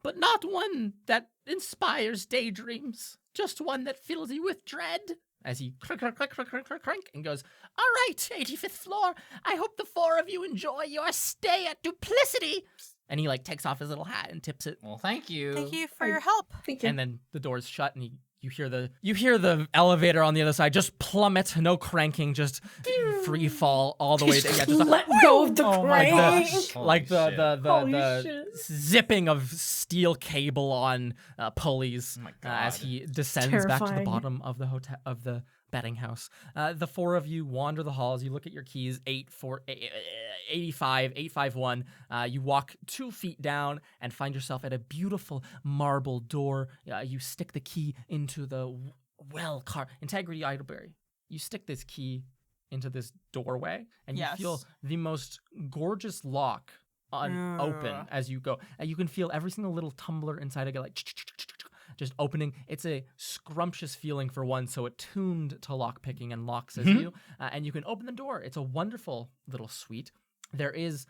but not one that inspires daydreams, just one that fills you with dread. As he crank and goes, all right, 85th floor, I hope the four of you enjoy your stay at Duplicity. And he takes off his little hat and tips it. Well, thank you. Thank you for your help. Thank you. And then the doors shut and you hear the elevator on the other side just plummet, no cranking, just free fall all the way down. Yeah, just let go of the like crank. Holy the shit. zipping of steel cable on pulleys Oh my as God. he descends back to the Terrifying. bottom of the hotel of the betting house. The four of you wander the halls. You look at your keys, 85, 851. You walk 2 feet down and find yourself at a beautiful marble door. You stick the key into the Integrity Idleberry. You stick this key into this doorway, and you Yes. feel the most gorgeous lock open as you go. And you can feel every single little tumbler inside of it, just opening. It's a scrumptious feeling for one, so attuned to lock picking and locks as you. And you can open the door. It's a wonderful little suite. There is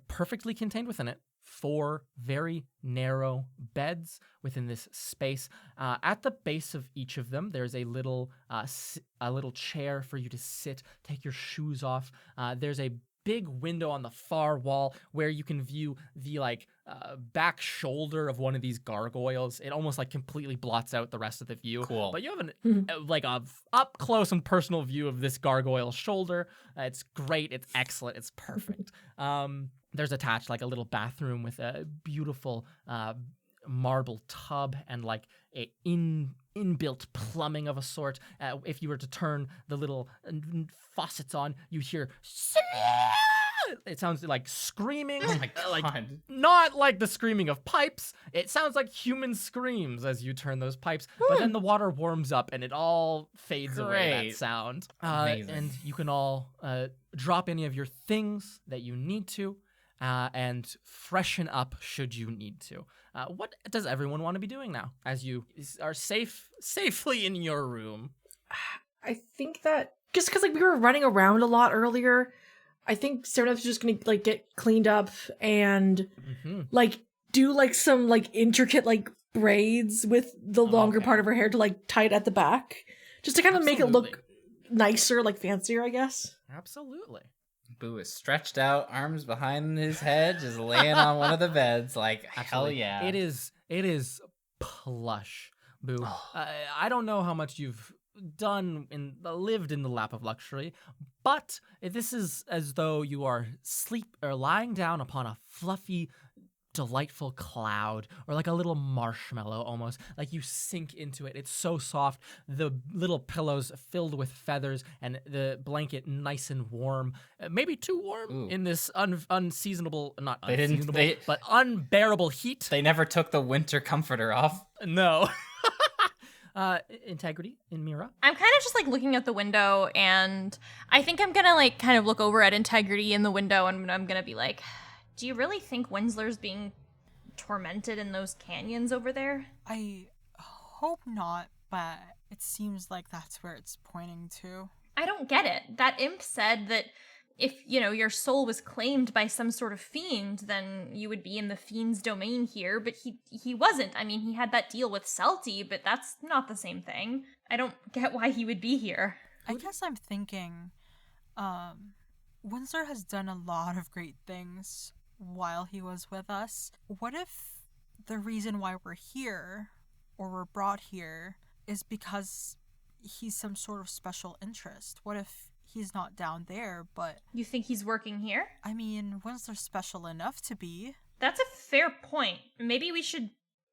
perfectly contained within it 4 very narrow beds within this space. At the base of each of them, there's a little chair for you to sit, take your shoes off. There's a big window on the far wall where you can view the back shoulder of one of these gargoyles. It almost completely blots out the rest of the view. Cool. But you have a up close and personal view of this gargoyle's shoulder. It's great. It's excellent. It's perfect. There's attached a little bathroom with a beautiful marble tub and a inbuilt plumbing of a sort. If you were to turn the little faucets on, you hear it sounds like screaming. Oh my God. Not like the screaming of pipes. It sounds like human screams as you turn those pipes. But then the water warms up and it all fades away, that Great. sound. Amazing. And you can all drop any of your things that you need to and freshen up should you need to. What does everyone want to be doing now as you are safely in your room? I think that just because we were running around a lot earlier, I think Sereneth's just gonna get cleaned up and do some intricate braids with the longer Okay. part of her hair to tie it at the back, just to kind of make it Absolutely. look nicer, fancier, I guess. Absolutely. Boo is stretched out, arms behind his head, just laying on one of the beds, hell Absolutely. yeah. It is plush, Boo. I don't know how much you've lived in the lap of luxury, but this is as though you are lying down upon a fluffy, delightful cloud, or a little marshmallow almost. You sink into it. It's so soft. The little pillows filled with feathers, and the blanket nice and warm. Maybe too warm Ooh. in this unseasonable, not They didn't- unseasonable, they- but unbearable heat. They never took the winter comforter off. No. Integrity in Mira. I'm kind of just looking out the window, and I think I'm gonna kind of look over at Integrity in the window, and I'm gonna be like, do you really think Winsler's being tormented in those canyons over there? I hope not, but it seems like that's where it's pointing to. I don't get it. That imp said that if, your soul was claimed by some sort of fiend, then you would be in the fiend's domain here, but he wasn't. I mean, he had that deal with Salty, but that's not the same thing. I don't get why he would be here. I guess I'm thinking, Winsler has done a lot of great things while he was with us. What if the reason why we're here, or we're brought here, is because he's some sort of special interest? What if he's not down there, but You think he's working here? I mean, Winsler's special enough to be? That's a fair point. Maybe we should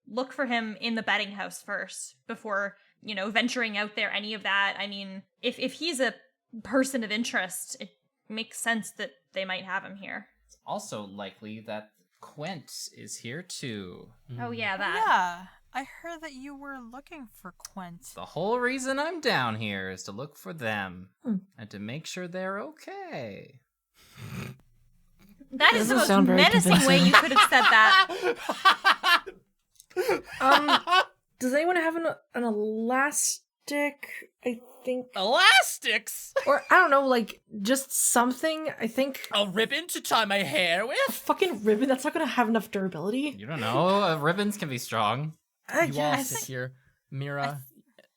look for him in the betting house first before, venturing out there, any of that. I mean, if he's a person of interest, it makes sense that they might have him here. It's also likely that Quent is here too. Oh, yeah, that. Yeah, I heard that you were looking for Quent. The whole reason I'm down here is to look for them and to make sure they're okay. That is the Doesn't most sound very menacing way convincing. you could have said that. Does anyone have an elastic? I think, Elastics! or I don't know, just something. I think A ribbon to tie my hair a with? fucking ribbon. That's not gonna have enough durability. You don't know. Ribbons can be strong. I You all guess. sit here, Mira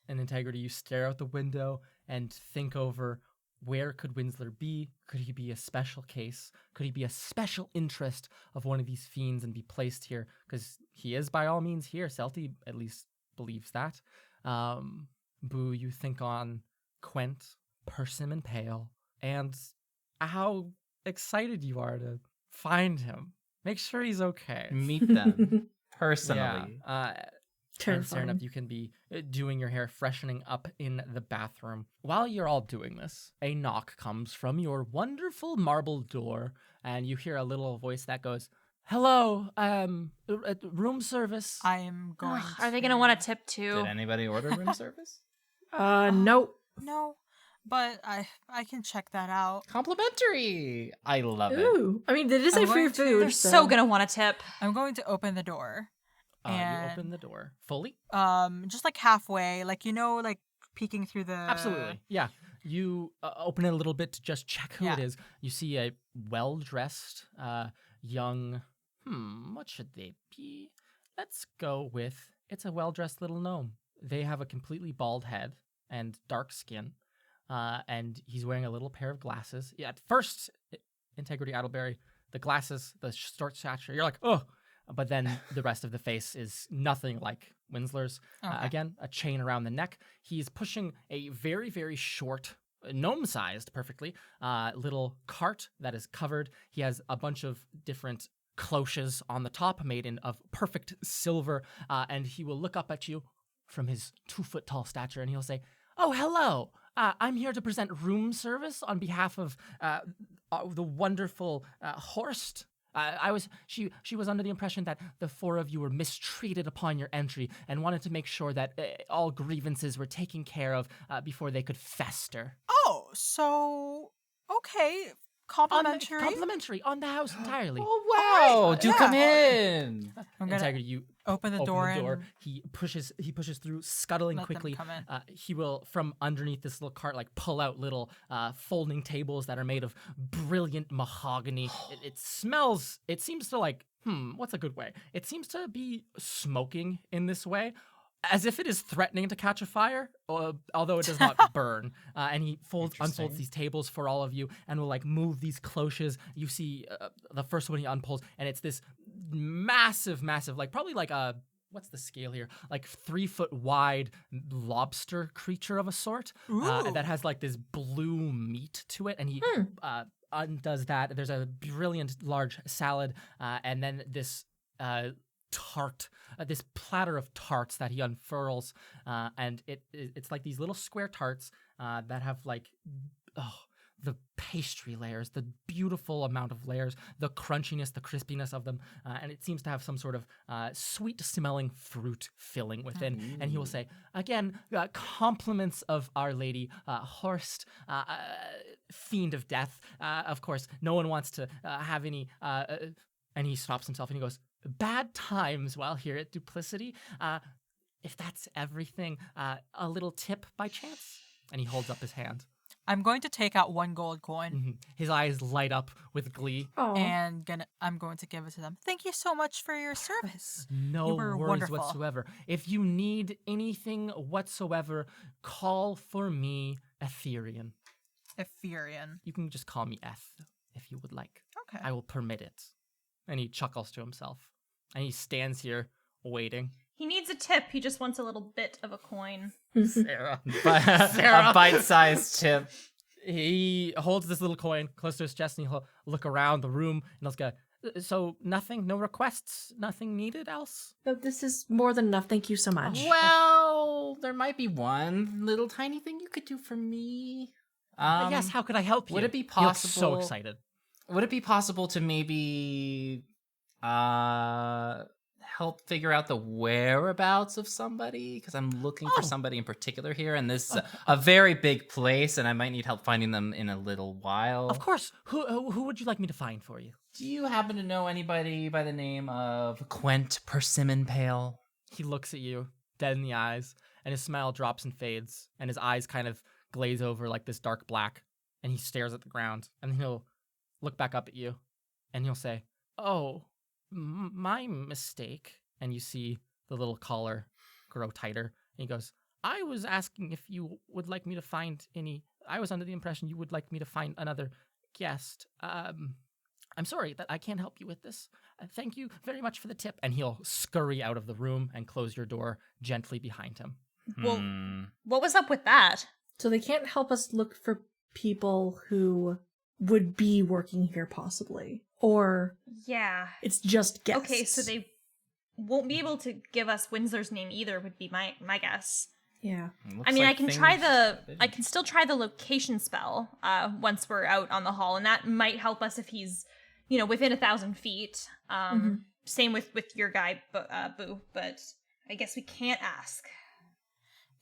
and Integrity. You stare out the window and think over, where could Winsler be? Could he be a special case? Could he be a special interest of one of these fiends and be placed here? Because he is by all means here. Celti at least believes that. Boo, you think on Quent, Persim, and Pale, and how excited you are to find him. Make sure he's okay. Meet them personally. Yeah. And Terrifying. Serenep, you can be doing your hair, freshening up in the bathroom. While you're all doing this, a knock comes from your wonderful marble door, and you hear a little voice that goes, "Hello, room service." I am going Ugh, are they going to want a tip too? Did anybody order room service? Nope. No, but I can check that out. Complimentary. I love it. Ooh. I mean, it is I'm a free going to- food. They're so going to want a tip. I'm going to open the door. You And- open the door fully. Just halfway, peeking through the. Absolutely, yeah. You open it a little bit to just check who it Yeah. is. You see a well-dressed young What should they be? Let's go with, it's a well-dressed little gnome. They have a completely bald head and dark skin, and he's wearing a little pair of glasses. Yeah, at first, Integrity Idleberry, the glasses, the short stature, you're like, oh, but then the rest of the face is nothing like Winsler's. Okay. Again, a chain around the neck. He's pushing a very, very short, gnome-sized, perfectly, little cart that is covered. He has a bunch of different cloches on the top made of perfect silver, and he will look up at you from his 2-foot-tall stature, and he'll say, "Oh, hello. I'm here to present room service on behalf of the wonderful Horst. She was under the impression that the 4 of you were mistreated upon your entry and wanted to make sure that all grievances were taken care of before they could fester." Oh, so okay. Complimentary On the house entirely. Oh, wow. Do yeah. come in. I'm gonna Integrity, you open the open door, the door. and He pushes through, scuttling let them quickly. come in. He will, from underneath this little cart, like pull out little folding tables that are made of brilliant mahogany. It smells. It seems to like. What's a good way? It seems to be smoking in this way, as if it is threatening to catch a fire, although it does not burn. And he unfolds these tables for all of you and will like move these cloches. You see the first one he unpulls, and it's this massive, like probably like a, what's the scale here? Like 3-foot wide lobster creature of a sort that has like this blue meat to it. And he undoes that. There's a brilliant large salad, and then this tart, this platter of tarts that he unfurls, and it's like these little square tarts that have like the pastry layers, the beautiful amount of layers, the crunchiness, the crispiness of them, and it seems to have some sort of sweet-smelling fruit filling within. And he will say, again, compliments of Our Lady, Horst, fiend of death. Of course, no one wants to have any... and he stops himself and he goes, "Bad times while here at Duplicity. If that's everything, a little tip by chance?" And he holds up his hand. I'm going to take out 1 gold coin His eyes light up with glee. Aw. and I'm going to give it to them. Thank you so much for your service. No You were worries wonderful. whatsoever. If you need anything whatsoever, call for me, Etherean. Epherian. You can just call me Eth if you would like. Okay. I will permit it. And he chuckles to himself. And he stands here waiting. He needs a tip. He just wants a little bit of a coin. Sarah. A bite-sized tip. He holds this little coin close to his chest and he'll look around the room and he'll go, "So nothing, no requests, nothing needed else?" No, this is more than enough. Thank you so much. Well, there might be one little tiny thing you could do for me. Yes, how could I help you? would it be He looks so possible- excited. Would it be possible to maybe help figure out the whereabouts of somebody? Because I'm looking for somebody in particular here, and this is a very big place, and I might need help finding them in a little while. Of course. Who would you like me to find for you? Do you happen to know anybody by the name of Quent Persimmon Pale? He looks at you, dead in the eyes, and his smile drops and fades, and his eyes kind of glaze over like this dark black, and he stares at the ground, and he'll look back up at you, and he'll say, "Oh, my mistake." And you see the little collar grow tighter, and he goes, "I was asking if you would like me to find any... I was under the impression you would like me to find another guest. I'm sorry that I can't help you with this. Thank you very much for the tip." And he'll scurry out of the room and close your door gently behind him. Well, what was up with that? So they can't help us look for people who would be working here, possibly. Or Yeah. it's just guests. Okay, so they won't be able to give us Windsor's name either, would be my guess. Yeah. I mean, I can still try the location spell once we're out on the hall, and that might help us if he's, within 1,000 feet. Same with your guy, Boo, but I guess we can't ask.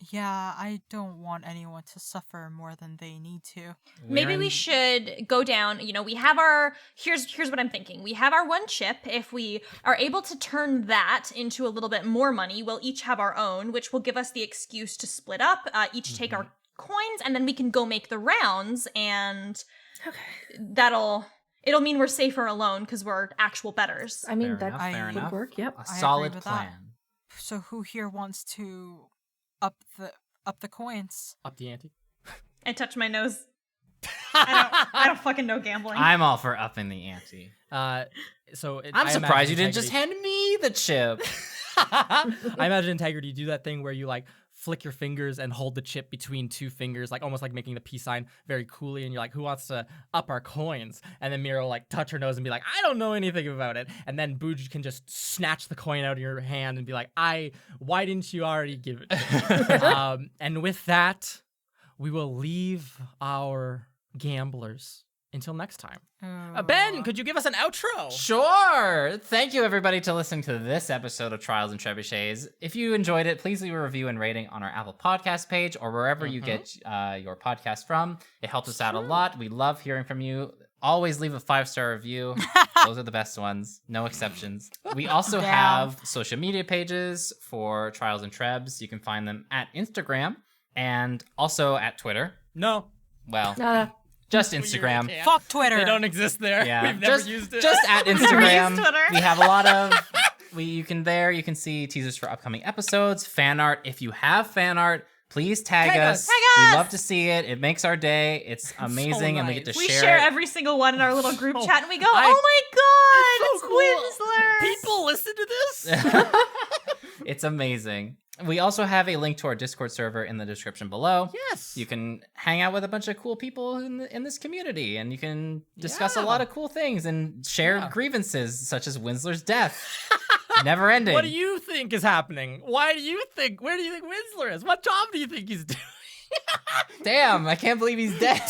Yeah, I don't want anyone to suffer more than they need to. Maybe we should go down, we have our, here's what I'm thinking. We have our 1 chip. If we are able to turn that into a little bit more money, we'll each have our own, which will give us the excuse to split up, each take our coins, and then we can go make the rounds, and that'll, it'll mean we're safer alone because we're actual betters. I mean, Fair that enough, fair would enough. work. Yep. A agree solid with that. plan. So who here wants to up the coins? Up the ante. I touch my nose. I don't fucking know gambling. I'm all for upping the ante. I'm surprised you didn't just hand me the chip. I imagine Integrity, you do that thing where you like flick your fingers and hold the chip between two fingers, like almost like making the peace sign very coolly, and you're like, who wants to up our coins? And then Mira will like touch her nose and be like, I don't know anything about it. And then Booj can just snatch the coin out of your hand and be like, why didn't you already give it to me? And with that, we will leave our gamblers until next time. Ben, could you give us an outro? Sure. Thank you, everybody, to listening to this episode of Trials and Trebuchets. If you enjoyed it, please leave a review and rating on our Apple Podcast page or wherever you get your podcast from. It helps us out a lot. We love hearing from you. Always leave a 5-star review. Those are the best ones. No exceptions. We also have social media pages for Trials and Trebs. You can find them at Instagram and also at Twitter. No. Well, No. just You Instagram. can't. Fuck Twitter. They don't exist there. Yeah, We've never just, used it. just at Instagram. Twitter. We have a lot of. You can see teasers for upcoming episodes, fan art. If you have fan art, please tag us. Tag We us! love to see it. It makes our day. It's amazing, and we get to We share share it. every single one in our little group Oh, chat, and we go, I- "Oh my god, It's so it's cool. People Winsler!" listen to this? It's amazing. We also have a link to our Discord server in the description below. Yes. You can hang out with a bunch of cool people in this community, and you can discuss a Yeah. lot of cool things and share Yeah. grievances, such as Winsler's death. Never ending. What do you think is happening? Where do you think Winsler is? What job do you think he's doing? Damn, I can't believe he's dead.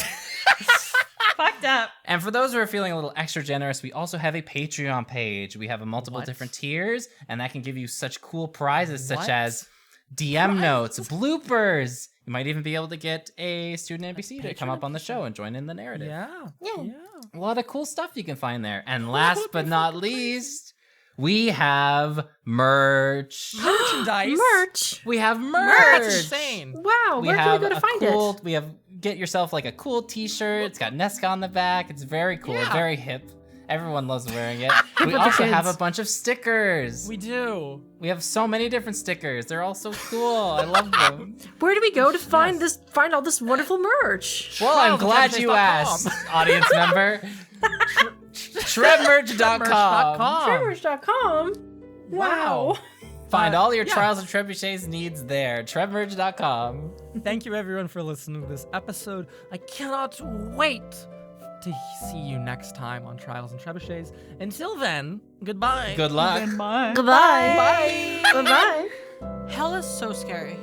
Fucked up. And for those who are feeling a little extra generous, we also have a Patreon page. We have a multiple What? different tiers, and that can give you such cool prizes such What? as DM notes, bloopers. You might even be able to get a student NPC to come up on the show and join in the narrative. Yeah. A lot of cool stuff you can find there. And last but not least, we have merch. Merchandise. Merch. We have That's merch. insane. Wow. Where can we go to find it? We have get yourself like a cool t-shirt. It's got Nesca on the back. It's very cool, Yeah. very hip. Everyone loves wearing it. We With the also have kids. a bunch of stickers. We do. We have so many different stickers. They're all so cool. I love them. Where do we go to find all this wonderful merch? Well, I'm glad you asked, audience member. Trebmerch.com. Trevor's.com. Wow. Find all your yeah. Trials and Trebuchets needs there. Trebmerch.com. Thank you everyone for listening to this episode. I cannot wait to see you next time on Trials and Trebuchets. Until then, goodbye. Good luck. Goodbye. Bye. Bye. Hell is so scary.